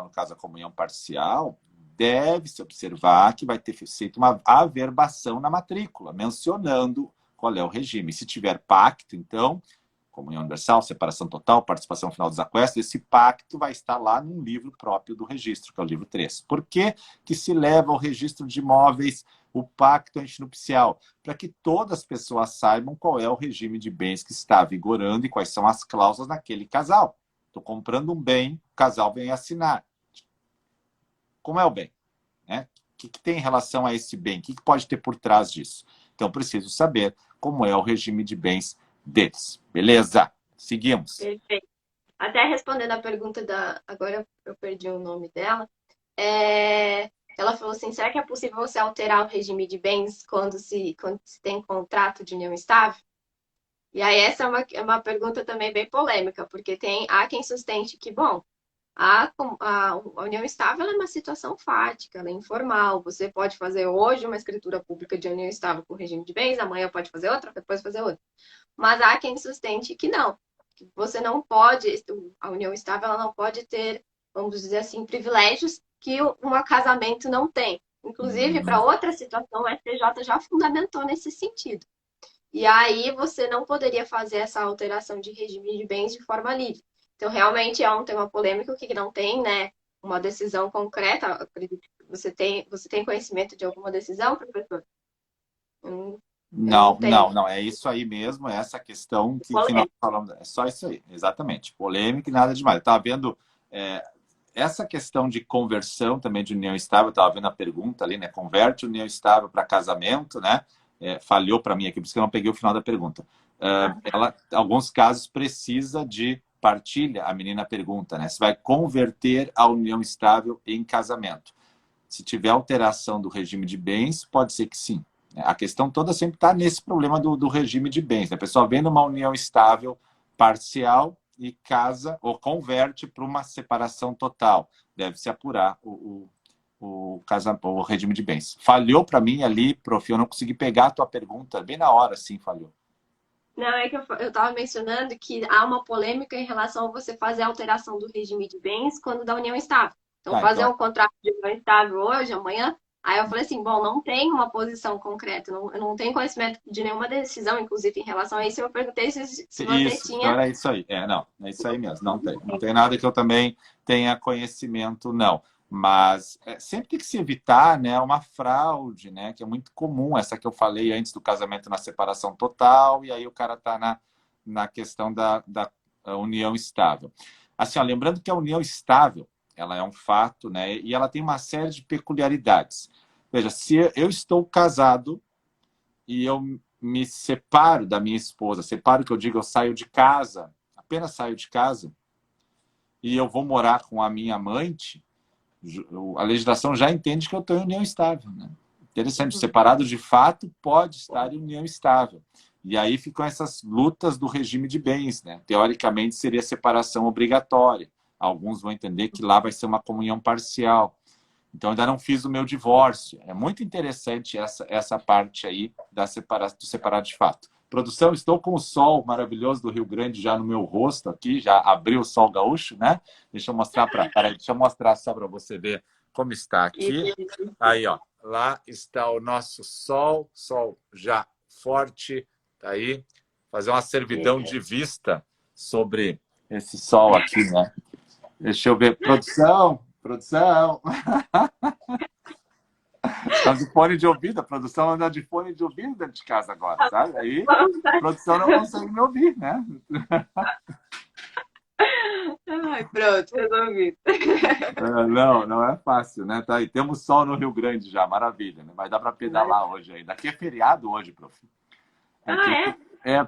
no caso a comunhão parcial, deve-se observar que vai ter feito uma averbação na matrícula, mencionando qual é o regime. Se tiver pacto, então, comunhão universal, separação total, participação final dos aquestos. Esse pacto vai estar lá num livro próprio do registro, que é o livro 3. Por que que se leva ao registro de imóveis o pacto antinupcial? Para que todas as pessoas saibam qual é o regime de bens que está vigorando e quais são as cláusulas naquele casal. Estou comprando um bem, o casal vem assinar. Como é o bem? Né? O que tem em relação a esse bem? O que pode ter por trás disso? Então, preciso saber como é o regime de bens deles. Beleza? Seguimos. Perfeito. Até respondendo a pergunta da... Agora eu perdi o nome dela. Ela falou assim, será que é possível você alterar o regime de bens quando se tem contrato de união estável? E aí essa é uma pergunta também bem polêmica, porque há quem sustente que, bom, a união estável é uma situação fática, ela é informal. Você pode fazer hoje uma escritura pública de união estável com regime de bens, amanhã pode fazer outra, depois fazer outra. Mas há quem sustente que não. Que você não pode, a união estável ela não pode ter, vamos dizer assim, privilégios que um casamento não tem. Inclusive, para outra situação, o STJ já fundamentou nesse sentido. E aí você não poderia fazer essa alteração de regime de bens de forma livre. Então, realmente é um tema polêmico que não tem, né, uma decisão concreta. Acredito que você tem conhecimento de alguma decisão, professor? Não, é isso aí mesmo, é essa questão que nós falamos, é só isso aí, exatamente, polêmica e nada demais. Eu estava vendo essa questão de conversão também de união estável, eu estava vendo a pergunta ali, né, converte união estável para casamento, né, falhou para mim aqui, por isso que eu não peguei o final da pergunta. Alguns casos precisa de partilha, a menina pergunta, né, se vai converter a união estável em casamento. Se tiver alteração do regime de bens, pode ser que sim. A questão toda sempre está nesse problema do regime de bens. A pessoa vem numa união estável parcial e casa ou converte para uma separação total. Deve-se apurar o regime de bens. Falhou para mim ali, prof, eu não consegui pegar a tua pergunta. Bem na hora, sim, falhou. Não, é que eu estava mencionando que há uma polêmica em relação a você fazer a alteração do regime de bens quando da união estável. Então, fazer um contrato de união estável hoje, amanhã. Aí eu falei assim, bom, não tem uma posição concreta, eu não tenho conhecimento de nenhuma decisão, inclusive, em relação a isso. Eu perguntei se você tinha... Então era isso aí. Não, é isso aí mesmo, não tem. Não tem nada que eu também tenha conhecimento, não. Mas sempre tem que se evitar, né, uma fraude, né, que é muito comum, essa que eu falei antes do casamento na separação total, e aí o cara está na questão da união estável. Assim, ó, lembrando que a união estável, ela é um fato, né? E ela tem uma série de peculiaridades. Veja, se eu estou casado e eu me separo da minha esposa, separo que eu digo, eu saio de casa, apenas saio de casa, e eu vou morar com a minha amante, a legislação já entende que eu estou em união estável, né? Interessante, separado de fato pode estar em união estável. E aí ficam essas lutas do regime de bens, né? Teoricamente seria separação obrigatória. Alguns vão entender que lá vai ser uma comunhão parcial. Então, ainda não fiz o meu divórcio. É muito interessante essa parte aí do separado de fato. Produção, estou com o sol maravilhoso do Rio Grande já no meu rosto aqui, já abriu o sol gaúcho, né? Deixa eu mostrar deixa eu mostrar só para você ver como está aqui. Aí, ó, lá está o nosso sol já forte, tá aí. Fazer uma servidão de vista sobre esse sol aqui, né? Deixa eu ver. Produção. Está de fone de ouvido. A produção anda de fone de ouvido dentro de casa agora, sabe? Aí a produção não consegue me ouvir, né? Ai, pronto, resolvido. Não é fácil, né? Tá aí. Temos sol no Rio Grande já, maravilha, né? Mas dá para pedalar hoje aí. Daqui é feriado hoje, prof. Aqui,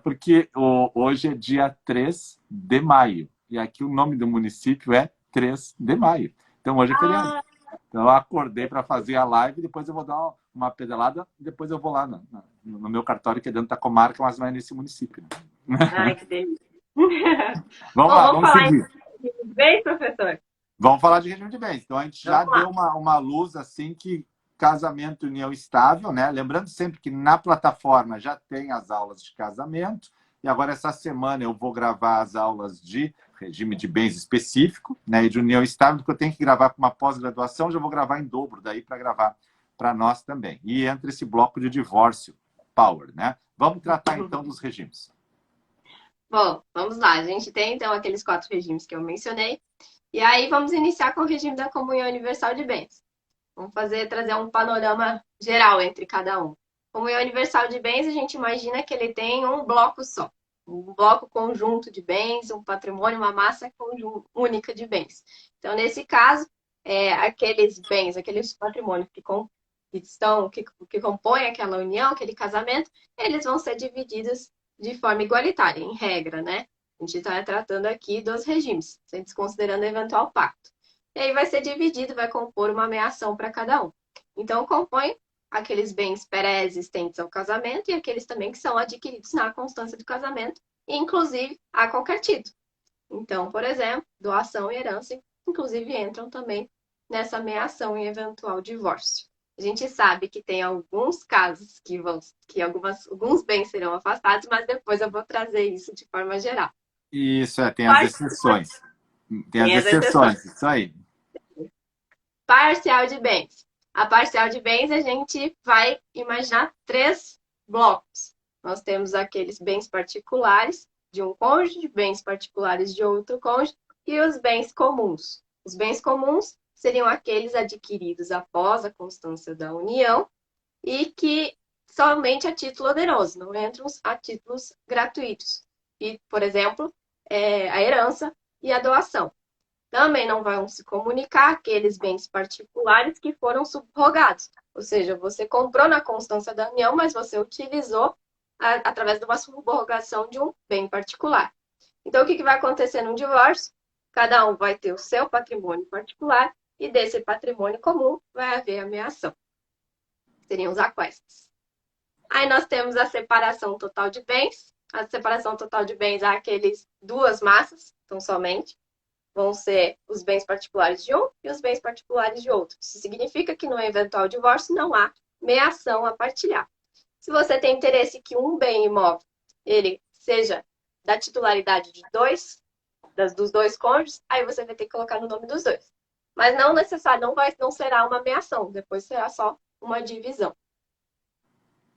porque hoje é dia 3 de maio. E aqui o nome do município é 3 de maio. Então hoje é feriado. Então eu acordei para fazer a live, depois eu vou dar uma pedalada, e depois eu vou lá no meu cartório, que é dentro da comarca, mas não é nesse município. Ai, que delícia. Vamos lá, vamos falar seguir. De bens, professor? Vamos falar de regime de bens. Então a gente já deu uma luz assim que casamento e união estável, né? Lembrando sempre que na plataforma já tem as aulas de casamento, e agora essa semana eu vou gravar as aulas de regime de bens específico, né, e de união estável, porque eu tenho que gravar para uma pós-graduação, já vou gravar em dobro daí para gravar para nós também. E entra esse bloco de divórcio, Power, né? Vamos tratar então dos regimes. Bom, vamos lá. A gente tem, então, aqueles 4 regimes que eu mencionei. E aí, vamos iniciar com o regime da comunhão universal de bens. Vamos trazer um panorama geral entre cada um. Comunhão universal de bens, a gente imagina que ele tem um bloco só. Um bloco conjunto de bens, um patrimônio, uma massa única de bens. Então, nesse caso, aqueles bens, aqueles patrimônios que compõem aquela união, aquele casamento, eles vão ser divididos de forma igualitária, em regra, né? A gente está tratando aqui dos regimes, sem desconsiderando eventual pacto. E aí vai ser dividido, vai compor uma meação para cada um. Então, compõe aqueles bens pré-existentes ao casamento e aqueles também que são adquiridos na constância do casamento, inclusive a qualquer título. Então, por exemplo, doação e herança, inclusive, entram também nessa meação em eventual divórcio. A gente sabe que tem alguns casos que alguns bens serão afastados, mas depois eu vou trazer isso de forma geral. Isso, tem as exceções. Tem as exceções, isso aí. Parcial de bens. A parcial de bens, a gente vai imaginar 3 blocos. Nós temos aqueles bens particulares de um cônjuge, bens particulares de outro cônjuge e os bens comuns. Os bens comuns seriam aqueles adquiridos após a constância da união e que somente a título oneroso, não entram a títulos gratuitos. E, por exemplo, a herança e a doação. Também não vão se comunicar aqueles bens particulares que foram subrogados. Ou seja, você comprou na constância da união, mas você utilizou através de uma subrogação de um bem particular. Então, o que vai acontecer num divórcio? Cada um vai ter o seu patrimônio particular e desse patrimônio comum vai haver a meação. Seriam os aquestes. Aí nós temos a separação total de bens. A separação total de bens há aqueles 2 massas, então somente. Vão ser os bens particulares de um e os bens particulares de outro. Isso significa que no eventual divórcio não há meação a partilhar. Se você tem interesse que um bem imóvel ele seja da titularidade de dos 2 cônjuges, aí você vai ter que colocar no nome dos 2. Mas não necessário, não será uma meação, depois será só uma divisão.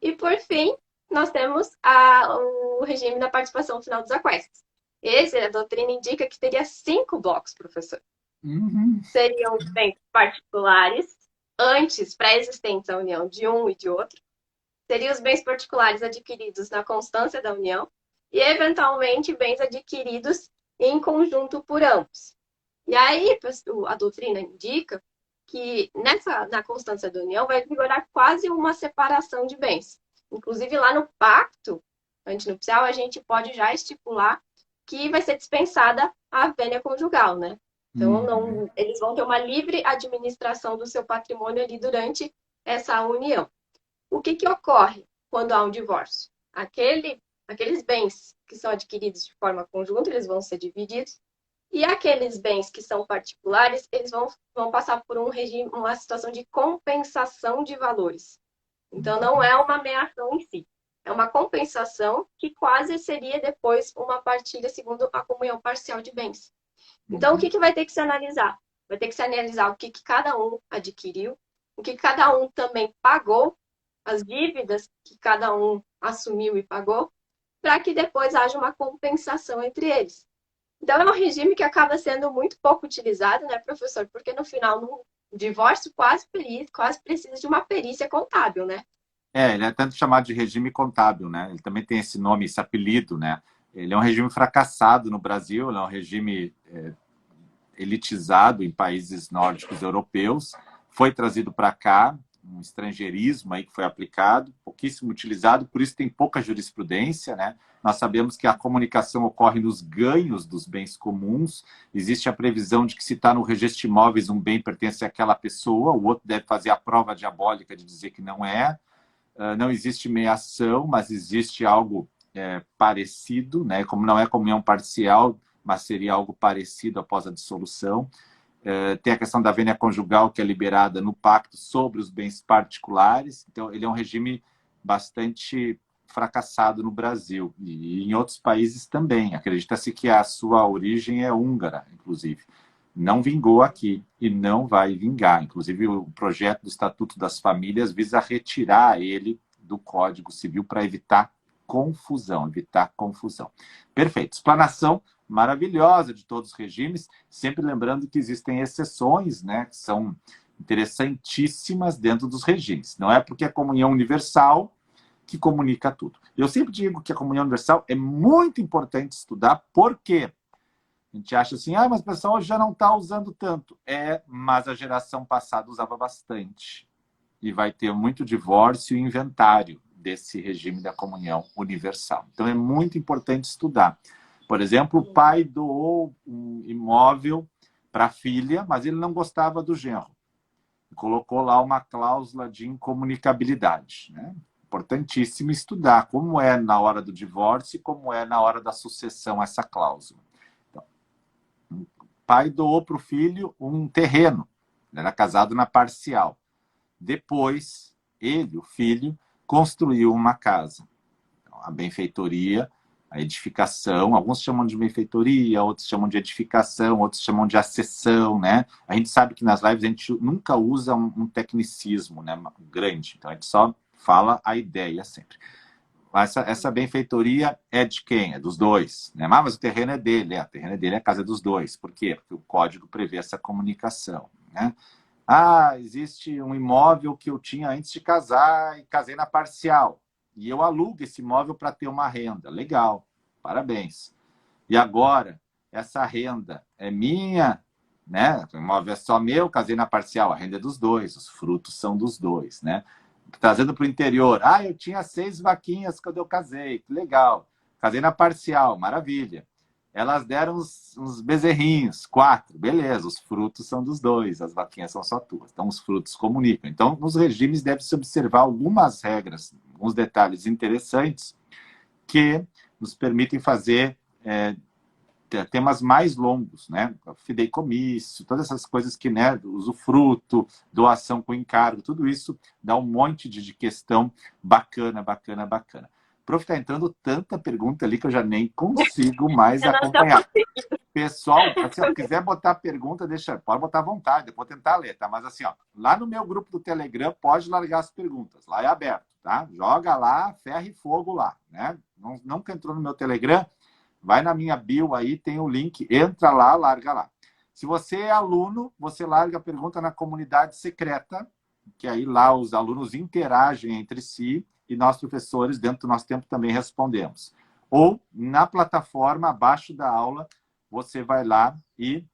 E por fim, nós temos o regime da participação final dos aquestes. A doutrina indica que teria 5 blocos, professor. Seriam os bens particulares, antes pré-existentes à união de um e de outro. Seriam os bens particulares adquiridos na constância da união e, eventualmente, bens adquiridos em conjunto por ambos. E aí, a doutrina indica que na constância da união vai vigorar quase uma separação de bens. Inclusive, lá no pacto antinupcial, a gente pode já estipular que vai ser dispensada a vênia conjugal, né? Então, eles vão ter uma livre administração do seu patrimônio ali durante essa união. O que ocorre quando há um divórcio? Aqueles bens que são adquiridos de forma conjunta, eles vão ser divididos, e aqueles bens que são particulares, eles vão passar por uma situação de compensação de valores. Então, não é uma meação em si. É uma compensação que quase seria depois uma partilha segundo a comunhão parcial de bens. Então, o que vai ter que se analisar? Vai ter que se analisar o que cada um adquiriu, o que cada um também pagou, as dívidas que cada um assumiu e pagou, para que depois haja uma compensação entre eles. Então, é um regime que acaba sendo muito pouco utilizado, né, professor? Porque no final, no divórcio quase precisa de uma perícia contábil, né? Ele é tanto chamado de regime contábil, né? Ele também tem esse nome, esse apelido, né? Ele é um regime fracassado no Brasil, ele é um regime elitizado em países nórdicos europeus, foi trazido para cá, um estrangeirismo aí que foi aplicado, pouquíssimo utilizado, por isso tem pouca jurisprudência, né? Nós sabemos que a comunicação ocorre nos ganhos dos bens comuns, existe a previsão de que se está no registro de imóveis um bem pertence àquela pessoa, o outro deve fazer a prova diabólica de dizer que não é. Não existe meação, mas existe algo parecido, né? Como não é comunhão parcial, mas seria algo parecido após a dissolução. Tem a questão da vênia conjugal, que é liberada no pacto sobre os bens particulares. Então, ele é um regime bastante fracassado no Brasil e em outros países também. Acredita-se que a sua origem é húngara, inclusive. Não vingou aqui e não vai vingar. Inclusive, o projeto do Estatuto das Famílias visa retirar ele do Código Civil para evitar confusão, evitar confusão. Perfeito. Explanação maravilhosa de todos os regimes, sempre lembrando que existem exceções, né, que são interessantíssimas dentro dos regimes. Não é porque a comunhão universal que comunica tudo. Eu sempre digo que a comunhão universal é muito importante estudar, porque a gente acha assim, mas o pessoal já não está usando tanto. Mas a geração passada usava bastante. E vai ter muito divórcio e inventário desse regime da comunhão universal. Então é muito importante estudar. Por exemplo, o pai doou um imóvel para a filha, mas ele não gostava do genro. Colocou lá uma cláusula de incomunicabilidade, né? Importantíssimo estudar como é na hora do divórcio e como é na hora da sucessão essa cláusula. Então, o pai doou para o filho um terreno, ele era casado na parcial. Depois, ele, o filho, construiu uma casa. Então, a benfeitoria, a edificação, alguns chamam de benfeitoria, outros chamam de edificação, outros chamam de acessão, né? A gente sabe que nas lives a gente nunca usa um tecnicismo, né, grande, então a gente só fala a ideia sempre. Essa benfeitoria é de quem? É dos dois, né? Mas o terreno é dele, o terreno é dele, a casa é dos dois. Por quê? Porque o código prevê essa comunicação, né? Existe um imóvel que eu tinha antes de casar e casei na parcial. E eu alugo esse imóvel para ter uma renda. Legal, parabéns. E agora, essa renda é minha, né? O imóvel é só meu, casei na parcial. A renda é dos dois, os frutos são dos dois, né? Trazendo para o interior. Eu tinha 6 vaquinhas quando eu casei. Que legal. Casei na parcial, maravilha. Elas deram uns bezerrinhos, 4, beleza, os frutos são dos dois, as vaquinhas são só tuas. Então, os frutos comunicam. Então, nos regimes deve-se observar algumas regras, alguns detalhes interessantes que nos permitem fazer temas mais longos, né? Fideicomisso, todas essas coisas que, né, usufruto, doação com encargo, tudo isso dá um monte de questão bacana. Prof, está entrando tanta pergunta ali que eu já nem consigo mais acompanhar. Pessoal, se quiser botar pergunta, pode botar à vontade, eu vou tentar ler, tá? Mas assim, lá no meu grupo do Telegram, pode largar as perguntas, lá é aberto, tá? Joga lá, ferro e fogo lá, né? Nunca entrou no meu Telegram? Vai na minha bio aí, tem o link, entra lá, larga lá. Se você é aluno, você larga a pergunta na comunidade secreta, que aí lá os alunos interagem entre si e nós, professores, dentro do nosso tempo, também respondemos. Ou na plataforma, abaixo da aula, você vai lá e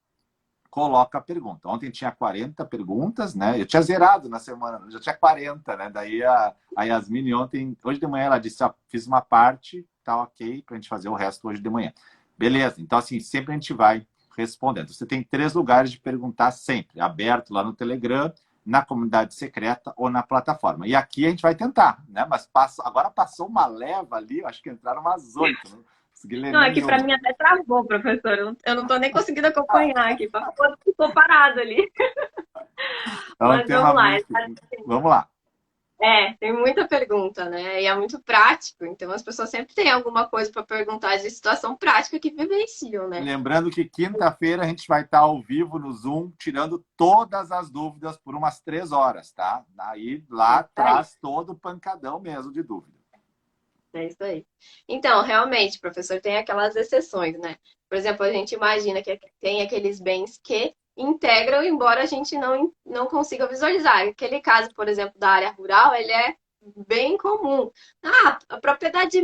coloca a pergunta. Ontem tinha 40 perguntas, né? Eu tinha zerado na semana, já tinha 40, né? Daí a Yasmine hoje de manhã, ela disse, fiz uma parte, tá ok, pra gente fazer o resto hoje de manhã. Beleza, então assim, sempre a gente vai respondendo. Você tem 3 lugares de perguntar sempre, aberto lá no Telegram, na comunidade secreta ou na plataforma. E aqui a gente vai tentar, né? Mas agora passou uma leva ali, eu acho que entraram umas 8, né? Não, aqui para mim até travou, professor. Eu não estou nem conseguindo acompanhar aqui. Ficou parado ali. Mas vamos lá. Vamos lá. Tem muita pergunta, né? E é muito prático. Então, as pessoas sempre têm alguma coisa para perguntar de situação prática que vivenciam, né? Lembrando que quinta-feira a gente vai estar ao vivo no Zoom, tirando todas as dúvidas por umas 3 horas, tá? Daí lá traz todo o pancadão mesmo de dúvida. É isso aí. Então, realmente, professor, tem aquelas exceções, né? Por exemplo, a gente imagina que tem aqueles bens que integram, embora a gente não consiga visualizar. Aquele caso, por exemplo, da área rural, ele é bem comum. A propriedade é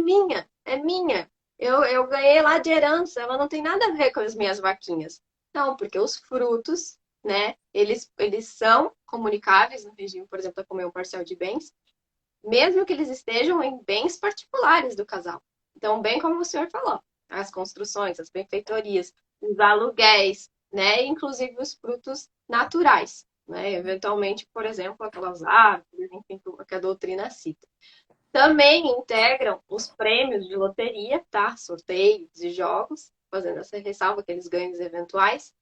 minha. Eu ganhei lá de herança, ela não tem nada a ver com as minhas vaquinhas. Não, porque os frutos, né, eles são comunicáveis no regime, por exemplo, da comunhão parcial de bens, mesmo que eles estejam em bens particulares do casal. Então, bem como o senhor falou, as construções, as benfeitorias, os aluguéis, né? Inclusive os frutos naturais, né? Eventualmente, por exemplo, aquelas árvores, enfim, que a doutrina cita. Também integram os prêmios de loteria, tá? Sorteios e jogos, fazendo essa ressalva, aqueles ganhos eventuais.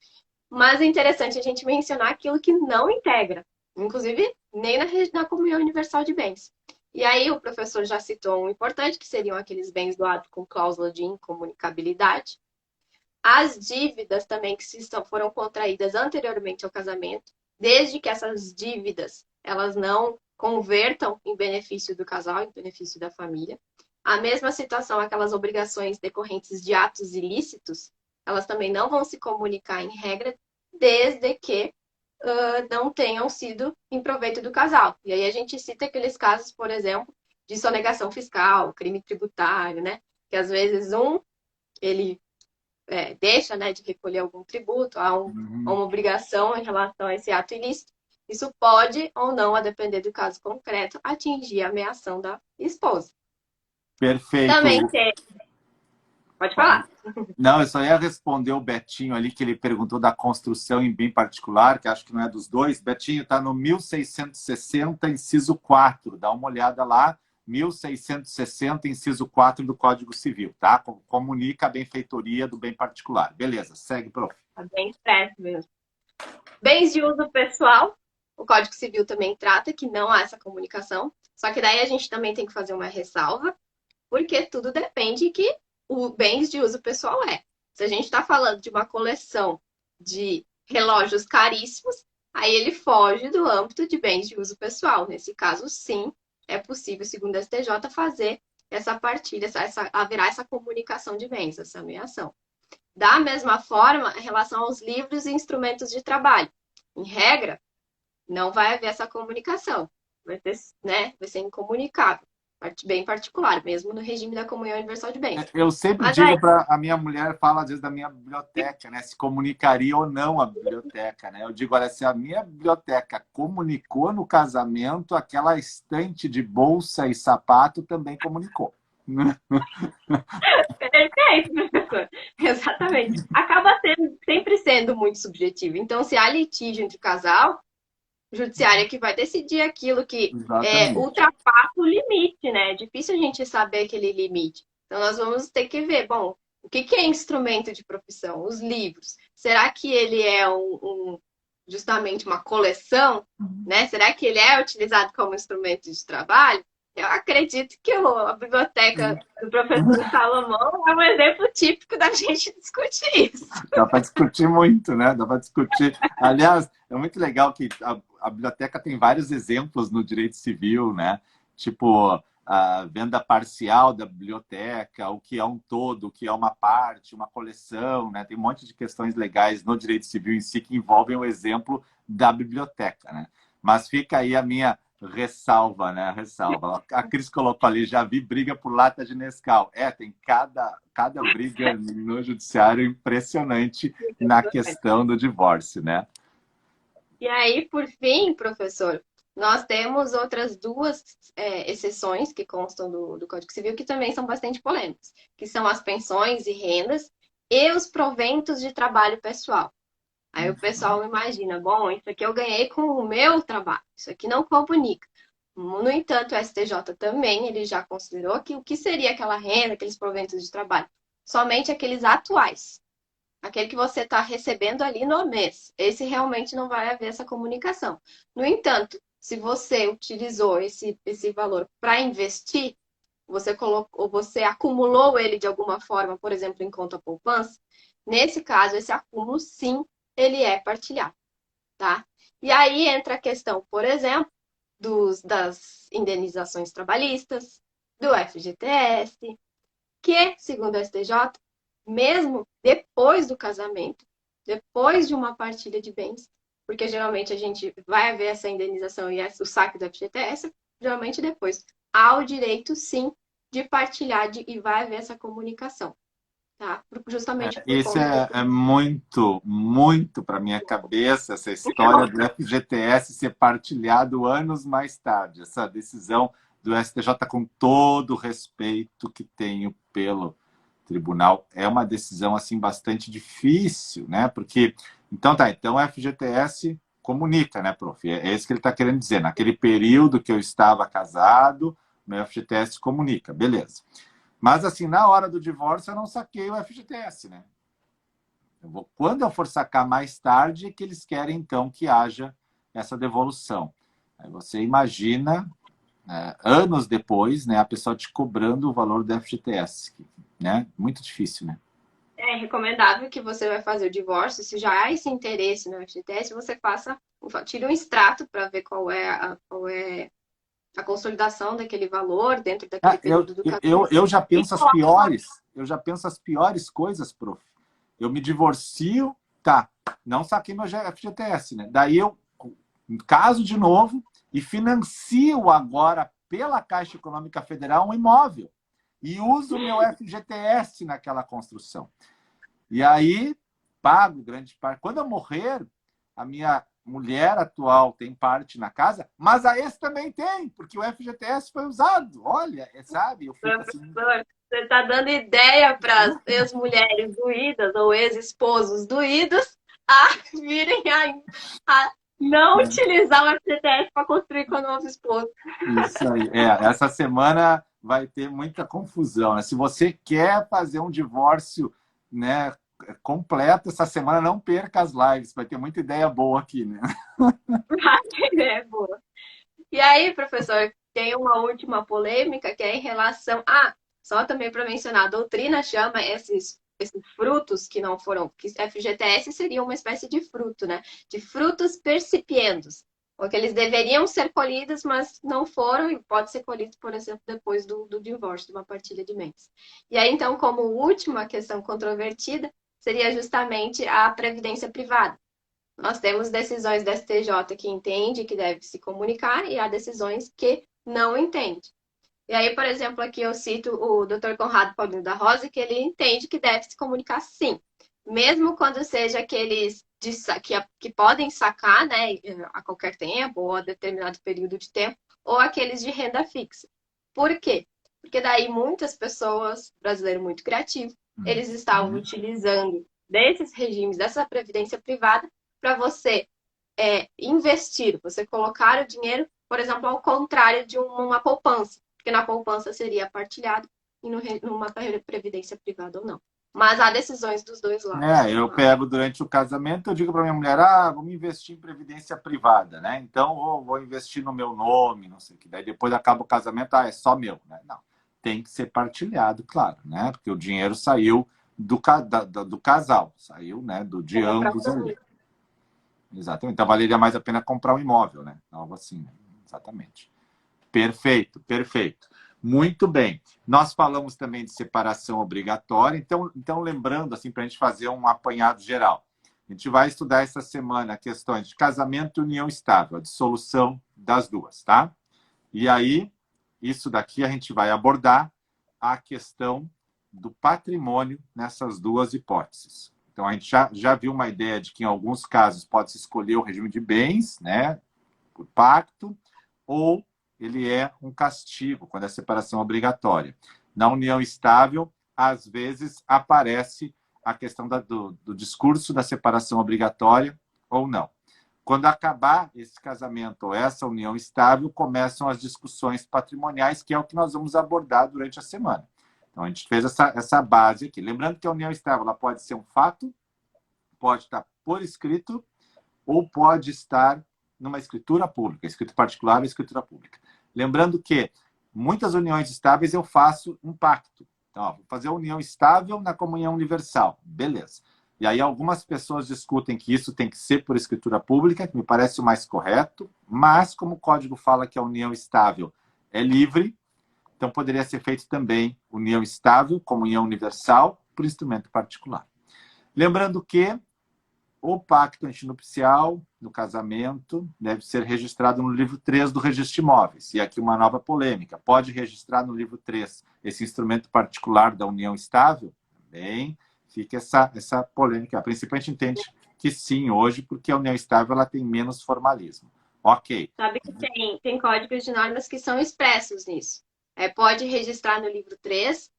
Mas é interessante a gente mencionar aquilo que não integra, inclusive nem na comunhão universal de bens. E aí o professor já citou um importante, que seriam aqueles bens doados com cláusula de incomunicabilidade. As dívidas também que foram contraídas anteriormente ao casamento, desde que essas dívidas elas não convertam em benefício do casal, em benefício da família. A mesma situação, aquelas obrigações decorrentes de atos ilícitos, elas também não vão se comunicar em regra, desde que não tenham sido em proveito do casal. E aí a gente cita aqueles casos, por exemplo, de sonegação fiscal, crime tributário, né? Que às vezes ele deixa, né, de recolher algum tributo, há uma obrigação em relação a esse ato ilícito. Isso pode ou não, a depender do caso concreto, atingir a ameação da esposa. Perfeito. Também tem. Pode falar. Não, eu só ia responder o Betinho ali, que ele perguntou da construção em bem particular, que acho que não é dos dois. Betinho, está no 1660, inciso 4. Dá uma olhada lá, 1660, inciso 4 do Código Civil, tá? Comunica a benfeitoria do bem particular. Beleza, segue, prof. Tá bem certo mesmo. Bens de uso pessoal, o Código Civil também trata que não há essa comunicação, só que daí a gente também tem que fazer uma ressalva, porque tudo depende que o bens de uso pessoal é. Se a gente está falando de uma coleção de relógios caríssimos, aí ele foge do âmbito de bens de uso pessoal. Nesse caso, sim, é possível, segundo a STJ, fazer essa partilha, haverá essa comunicação de bens, essa ameação. Da mesma forma, em relação aos livros e instrumentos de trabalho. Em regra, não vai haver essa comunicação. Vai ser incomunicável. Bem particular, mesmo no regime da comunhão universal de bens. Eu sempre digo para a minha mulher, fala às vezes da minha biblioteca, né? Se comunicaria ou não a biblioteca, né? Eu digo, olha, se a minha biblioteca comunicou no casamento, aquela estante de bolsa e sapato também comunicou. Perfeito, professor. Exatamente. Acaba sempre sendo muito subjetivo. Então, se há litígio entre o casal, o judiciário é que vai decidir aquilo que ultrapassa o limite, né? É difícil a gente saber aquele limite. Então, nós vamos ter que ver, bom, o que é instrumento de profissão? Os livros. Será que ele é justamente uma coleção, né? Será que ele é utilizado como instrumento de trabalho? Eu acredito que a biblioteca do professor Salomão é um exemplo típico da gente discutir isso. Dá para discutir muito, né? Dá para discutir. Aliás, é muito legal que a biblioteca tem vários exemplos no direito civil, né? Tipo, a venda parcial da biblioteca, o que é um todo, o que é uma parte, uma coleção, né? Tem um monte de questões legais no direito civil em si que envolvem o exemplo da biblioteca, né? Mas fica aí a minha ressalva, né? Ressalva. A Cris colocou ali, já vi briga por lata de Nescau. Tem cada briga no judiciário impressionante na questão do divórcio, né? E aí, por fim, professor, nós temos outras duas exceções que constam do Código Civil que também são bastante polêmicas, que são as pensões e rendas e os proventos de trabalho pessoal. Aí o pessoal imagina, bom, isso aqui eu ganhei com o meu trabalho, isso aqui não comunica. No entanto, o STJ também, ele já considerou que o que seria aquela renda, aqueles proventos de trabalho? Somente aqueles atuais. Aquele que você está recebendo ali no mês. Esse realmente não vai haver essa comunicação. No entanto, se você utilizou esse valor para investir, você acumulou ele de alguma forma, por exemplo, em conta poupança, nesse caso, esse acúmulo, sim, ele é partilhado, tá? E aí entra a questão, por exemplo, das indenizações trabalhistas, do FGTS, que, segundo o STJ, mesmo depois do casamento, depois de uma partilha de bens, porque geralmente a gente vai haver essa indenização e o saque do FGTS, geralmente depois. Há o direito, sim, de partilhar e vai haver essa comunicação. Tá? Justamente por isso é muito, muito para minha cabeça, essa história do FGTS ser partilhado anos mais tarde. Essa decisão do STJ, com todo o respeito que tenho pelo tribunal, é uma decisão assim bastante difícil, né? Porque então o FGTS comunica, né, prof? É isso que ele está querendo dizer. Naquele período que eu estava casado, meu FGTS comunica, beleza. Mas assim, na hora do divórcio eu não saquei o FGTS, né? Quando eu for sacar mais tarde, é que eles querem então que haja essa devolução. Aí você imagina anos depois, né, a pessoa te cobrando o valor do FGTS, né? Muito difícil, né? É recomendável que você vai fazer o divórcio, se já há esse interesse no FGTS, você tire um extrato para ver qual é a consolidação daquele valor dentro daquele Eu, período do eu, casamento. eu já E penso as piores, eu já penso as piores coisas, prof. Eu me divorcio, tá, não saquei meu FGTS, né? Daí eu caso de novo e financio agora pela Caixa Econômica Federal um imóvel e uso o meu FGTS naquela construção. E aí pago grande parte. Quando eu morrer, a minha mulher atual tem parte na casa, mas a ex também tem, porque o FGTS foi usado. Olha, sabe? Eu fico assim. professor, você está dando ideia para as ex-mulheres doídas ou ex-esposos doídos a virem a não utilizar o FGTS para construir com o novo esposo. Isso aí. Essa semana vai ter muita confusão, né? Se você quer fazer um divórcio, né, completo, essa semana não perca as lives, vai ter muita ideia boa aqui, né? É boa. E aí, professor, tem uma última polêmica que é em relação a, só também para mencionar, a doutrina chama esses frutos que não foram, que FGTS seria uma espécie de fruto, né? De frutos percipiendos, porque eles deveriam ser colhidos, mas não foram e pode ser colhido, por exemplo, depois do divórcio, de uma partilha de bens. E aí, então, como última questão controvertida, seria justamente a previdência privada. Nós temos decisões da STJ que entende que deve se comunicar e há decisões que não entende. E aí, por exemplo, aqui eu cito o Dr. Conrado Paulino da Rosa, que ele entende que deve se comunicar sim, mesmo quando seja aqueles que podem sacar, né, a qualquer tempo ou a determinado período de tempo, ou aqueles de renda fixa. Por quê? Porque daí muitas pessoas, brasileiro muito criativo, eles estavam utilizando desses regimes, dessa previdência privada, para você investir, você colocar o dinheiro, por exemplo, ao contrário de uma poupança, porque na poupança seria partilhado e numa previdência privada ou não. Mas há decisões dos dois lados. Eu pego durante o casamento, eu digo para minha mulher, vamos investir em previdência privada, né? Então, vou investir no meu nome, não sei o que. Daí depois acaba o casamento, é só meu, né? Não, tem que ser partilhado, claro, né? Porque o dinheiro saiu do casal, saiu, né? De ambos ali. Exatamente. Então valeria mais a pena comprar um imóvel, né? Algo assim, né? Exatamente. Perfeito, perfeito. Muito bem. Nós falamos também de separação obrigatória. Então lembrando, assim, para a gente fazer um apanhado geral. A gente vai estudar essa semana questões de casamento e união estável, a dissolução das duas, tá? E aí, isso daqui a gente vai abordar a questão do patrimônio nessas duas hipóteses. Então, a gente já viu uma ideia de que, em alguns casos, pode-se escolher o regime de bens, né, por pacto, ou ele é um castigo, quando é separação obrigatória. Na união estável, às vezes, aparece a questão do discurso da separação obrigatória ou não. Quando acabar esse casamento ou essa união estável, começam as discussões patrimoniais, que é o que nós vamos abordar durante a semana. Então, a gente fez essa base aqui. Lembrando que a união estável ela pode ser um fato, pode estar por escrito, ou pode estar numa escritura pública, escritura particular ou escritura pública. Lembrando que muitas uniões estáveis eu faço um pacto. Então, vou fazer a união estável na comunhão universal. Beleza. E aí algumas pessoas discutem que isso tem que ser por escritura pública, que me parece o mais correto, mas como o código fala que a união estável é livre, então poderia ser feito também união estável, comunhão universal, por instrumento particular. Lembrando que o pacto antinupcial no casamento deve ser registrado no livro 3 do Registro de Imóveis. E aqui uma nova polêmica. Pode registrar no livro 3 esse instrumento particular da união estável? Também fica essa polêmica. A princípio, a gente entende que sim, hoje, porque a união estável ela tem menos formalismo. Ok. Sabe que tem códigos de normas que são expressos nisso. Pode registrar no livro 3,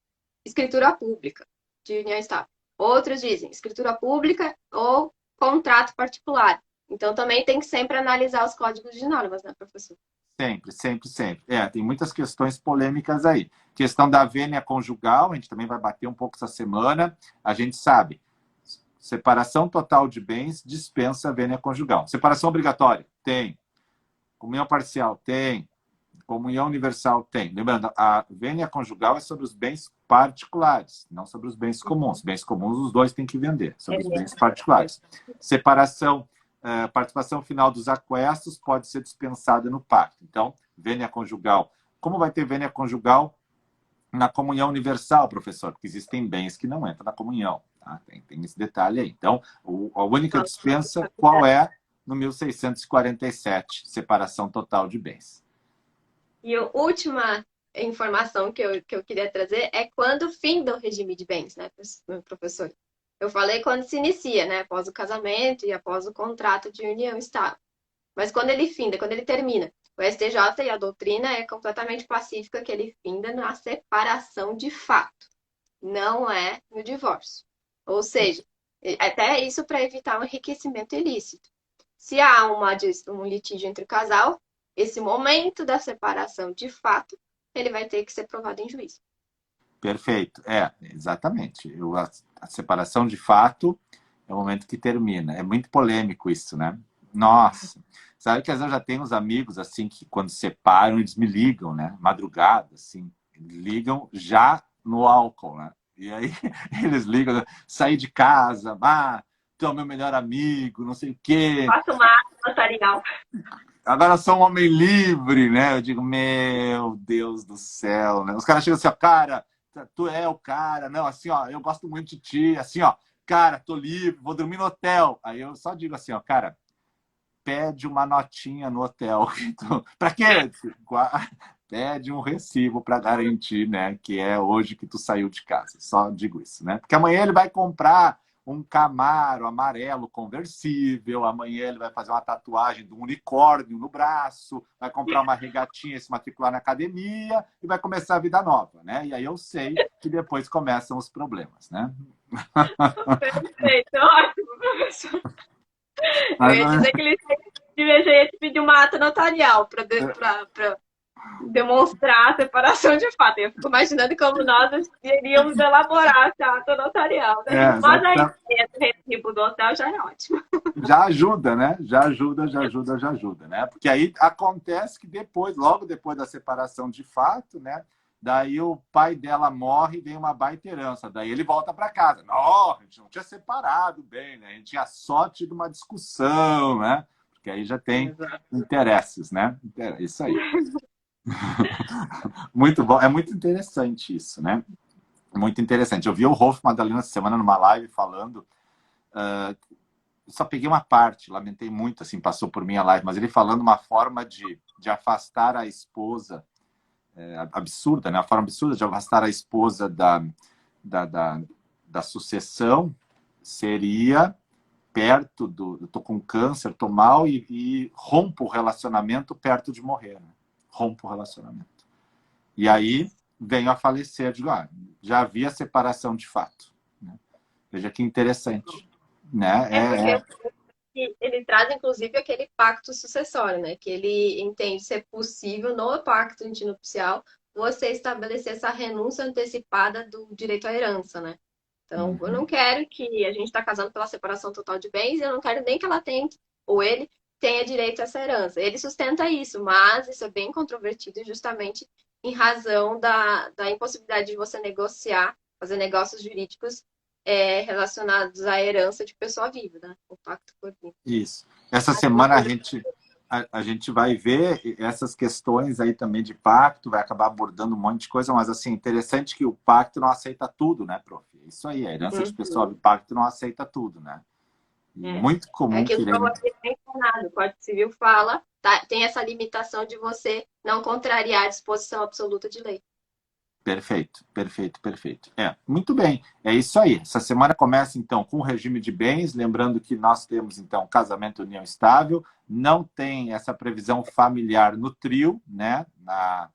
escritura pública de união estável. Outros dizem escritura pública ou contrato particular. Então, também tem que sempre analisar os códigos de normas, né, professor? Sempre, sempre, sempre. Tem muitas questões polêmicas aí. Questão da vênia conjugal, a gente também vai bater um pouco essa semana. A gente sabe, separação total de bens dispensa a vênia conjugal. Separação obrigatória? Tem. Comunhão parcial? Tem. Comunhão universal? Tem. Lembrando, a vênia conjugal é sobre os bens particulares, não sobre os bens comuns. Bens comuns, os dois têm que vender, sobre os bens particulares. Separação participação final dos aquestos pode ser dispensada no pacto. Então, vênia conjugal. Como vai ter vênia conjugal na comunhão universal, professor? Porque existem bens que não entram na comunhão. Tá? Tem esse detalhe aí. Então, a única dispensa, qual é? No 1647, separação total de bens. E a última informação que eu queria trazer é quando finda o regime de bens, né, professor? Eu falei quando se inicia, né, após o casamento e após o contrato de união estável. Mas quando ele finda, quando ele termina, o STJ e a doutrina é completamente pacífica que ele finda na separação de fato, não é no divórcio. Ou seja, até isso para evitar um enriquecimento ilícito. Se há um litígio entre o casal, esse momento da separação de fato, ele vai ter que ser provado em juízo. Perfeito. Exatamente. A separação de fato é o momento que termina. É muito polêmico isso, né? Nossa. Sabe que às vezes eu já tenho uns amigos, assim, que quando separam, eles me ligam, né? Madrugada, assim. Ligam já no álcool, né? E aí eles ligam, saí de casa, tu é o meu melhor amigo, não sei o quê. Faço uma ata notarial. Agora eu sou um homem livre, né? Eu digo, meu Deus do céu, né? Os caras chegam assim, ó, cara, tu é o cara, não, assim, ó, eu gosto muito de ti, assim, ó, cara, tô livre, vou dormir no hotel. Aí eu só digo assim, ó, cara, pede uma notinha no hotel. Pra quê? Pede um recibo para garantir, né, que é hoje que tu saiu de casa. Só digo isso, né? Porque amanhã ele vai comprar um Camaro amarelo conversível, amanhã ele vai fazer uma tatuagem de um unicórnio no braço, vai comprar uma regatinha, se matricular na academia e vai começar a vida nova, né? E aí eu sei que depois começam os problemas, né? Perfeito, ótimo, professor. Eu ia dizer que ele devia pedir uma ata notarial para demonstrar a separação de fato. Eu fico imaginando como nós iríamos elaborar essa ata notarial, né? Mas a ideia do recibo do hotel já é ótima. Já ajuda, né? Já ajuda, né? Porque aí acontece que depois, logo depois da separação de fato, né? Daí o pai dela morre e vem uma baita herança. Daí ele volta para casa. Não, a gente não tinha separado bem, né? A gente tinha só tido uma discussão, né? Porque aí já tem interesses, né? Isso aí. Muito bom. É muito interessante isso, né? Muito interessante. Eu vi o Rolf Madalena essa semana numa live falando... só peguei uma parte, lamentei muito, assim, passou por minha live, mas ele falando uma forma de afastar a esposa, absurda, né? A forma absurda de afastar a esposa da sucessão seria perto eu tô com câncer, tô mal e rompo o relacionamento perto de morrer, né? Rompo o relacionamento. E aí venho a falecer, digo, já havia separação de fato. Né? Veja que interessante. Né? Ele traz, inclusive, aquele pacto sucessório, né? Que ele entende ser possível, no pacto antinupcial, você estabelecer essa renúncia antecipada do direito à herança, né? Então, eu não quero que a gente está casando pela separação total de bens, eu não quero nem que ela tenha, ou ele, tenha direito a essa herança. Ele sustenta isso, mas isso é bem controvertido justamente em razão da impossibilidade de você negociar, fazer negócios jurídicos relacionados à herança de pessoa viva, né? O pacto por vida. Isso. Essa semana a gente vai ver essas questões aí também de pacto, vai acabar abordando um monte de coisa, mas assim, interessante que o pacto não aceita tudo, né, prof? Isso aí, a herança de pessoa viva, o pacto não aceita tudo, né? Muito comum. É que o Código Civil fala, tem essa limitação de você não contrariar a disposição absoluta de lei. Perfeito, perfeito, perfeito. Muito bem, é isso aí. Essa semana começa, então, com o regime de bens, lembrando que nós temos, então, casamento união estável, não tem essa previsão familiar no trio, né, na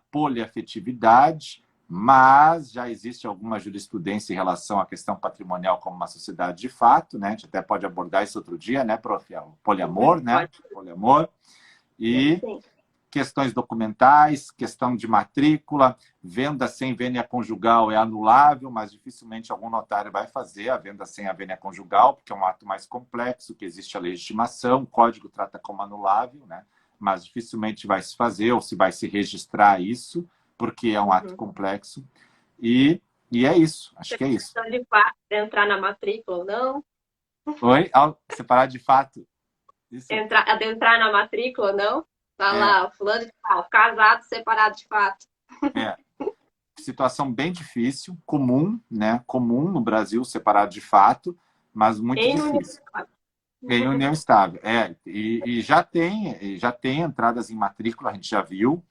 poliafetividade, mas já existe alguma jurisprudência em relação à questão patrimonial como uma sociedade de fato, né, a gente até pode abordar isso outro dia, né, prof? O poliamor, né, poliamor, e... Sim. Questões documentais, questão de matrícula, venda sem vênia conjugal é anulável, mas dificilmente algum notário vai fazer a venda sem a vênia conjugal, porque é um ato mais complexo, que existe a legitimação, o código trata como anulável, né? Mas dificilmente vai se fazer ou se vai se registrar isso, porque é um ato complexo. E é isso, acho que é isso. De fato, entrar na matrícula ou não? Oi? Separar de fato? Isso. adentrar na matrícula, não? Tá É, lá, fulano de tal, casado, separado de fato. é. Situação bem difícil, comum, né? Comum no Brasil, separado de fato, mas muito Em união difícil. Em união estável. E já tem entradas em matrícula, a gente já viu,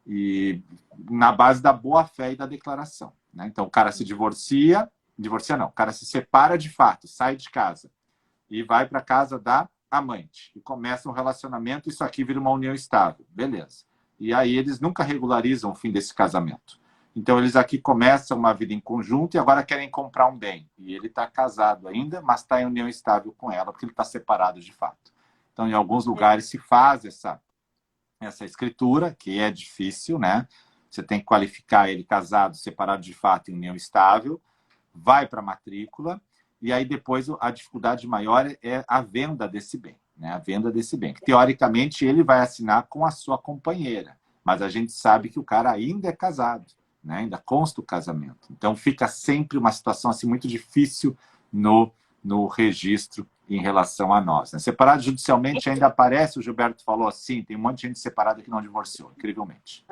e na base da boa-fé e da declaração. Né? Então, o cara se divorcia não, o cara se separa de fato, sai de casa e vai para a casa da amante e começa um relacionamento, isso aqui vira uma união estável, beleza. E aí eles nunca regularizam o fim desse casamento. Então, eles aqui começam uma vida em conjunto e agora querem comprar um bem. E ele está casado ainda, mas está em união estável com ela, porque ele está separado de fato. Então, em alguns lugares se faz essa escritura, que é difícil, né? Você tem que qualificar ele casado, separado de fato, em união estável, vai para a matrícula, e aí depois a dificuldade maior é a venda desse bem, né? A venda desse bem. Que, teoricamente, ele vai assinar com a sua companheira, mas a gente sabe que o cara ainda é casado. Né? Ainda consta o casamento. Então fica sempre uma situação assim muito difícil no registro em relação a nós. Né? Separado judicialmente ainda aparece, o Gilberto falou assim, tem um monte de gente separada que não divorciou, incrivelmente.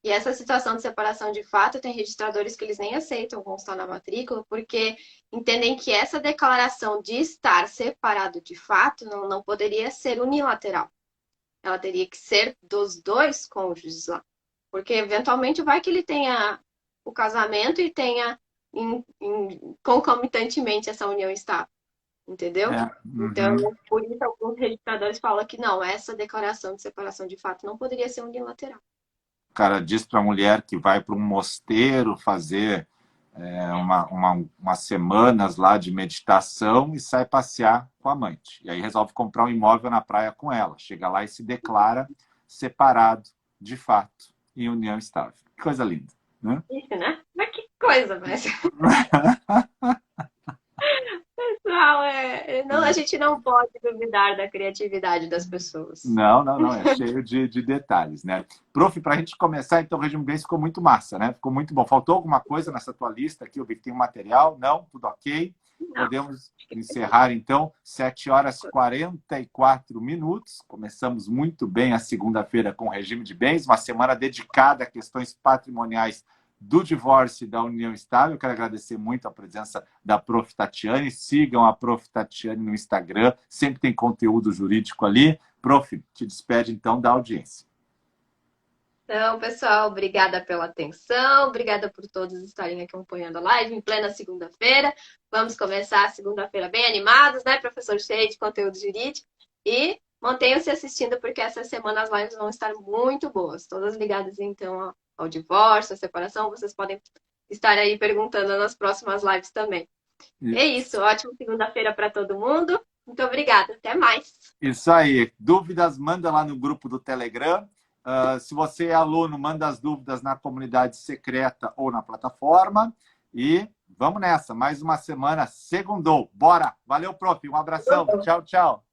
E essa situação de separação de fato, tem registradores que eles nem aceitam constar na matrícula, porque entendem que essa declaração de estar separado de fato não poderia ser unilateral. Ela teria que ser dos dois cônjuges lá. Porque, eventualmente, vai que ele tenha o casamento e tenha concomitantemente essa união estável. Entendeu? Então, por isso, alguns registradores falam que não, essa declaração de separação de fato não poderia ser unilateral. O cara diz para a mulher que vai para um mosteiro fazer umas semanas lá de meditação e sai passear com a amante. E aí resolve comprar um imóvel na praia com ela. Chega lá e se declara separado de fato, em união estável. Que coisa linda, né? Isso, né? Mas que coisa, mas... Pessoal, não, a gente não pode duvidar da criatividade das pessoas. Não, é cheio de detalhes, né? Prof, para a gente começar, então, o regime base ficou muito massa, né? Ficou muito bom. Faltou alguma coisa nessa tua lista aqui? Eu vi que tem um material. Não? Tudo ok? Não. Podemos encerrar, então, 7h44. Começamos muito bem a segunda-feira com o regime de bens, uma semana dedicada a questões patrimoniais do divórcio e da união estável. Eu quero agradecer muito a presença da Prof. Tatiane. Sigam a Prof. Tatiane no Instagram. Sempre tem conteúdo jurídico ali. Prof, te despede, então, da audiência. Então, pessoal, obrigada pela atenção. Obrigada por todos estarem acompanhando a live em plena segunda-feira. Vamos começar a segunda-feira bem animados, né, professor? Cheio de conteúdo jurídico. E mantenham-se assistindo, porque essa semana as lives vão estar muito boas. Todas ligadas, então, ao divórcio, à separação, vocês podem estar aí perguntando nas próximas lives também. É isso, ótima segunda-feira para todo mundo. Muito obrigada, até mais. Isso aí. Dúvidas, manda lá no grupo do Telegram. Se você é aluno, manda as dúvidas na comunidade secreta ou na plataforma. E vamos nessa, mais uma semana, segundou. Bora! Valeu, prof. Um abração. Tchau, tchau.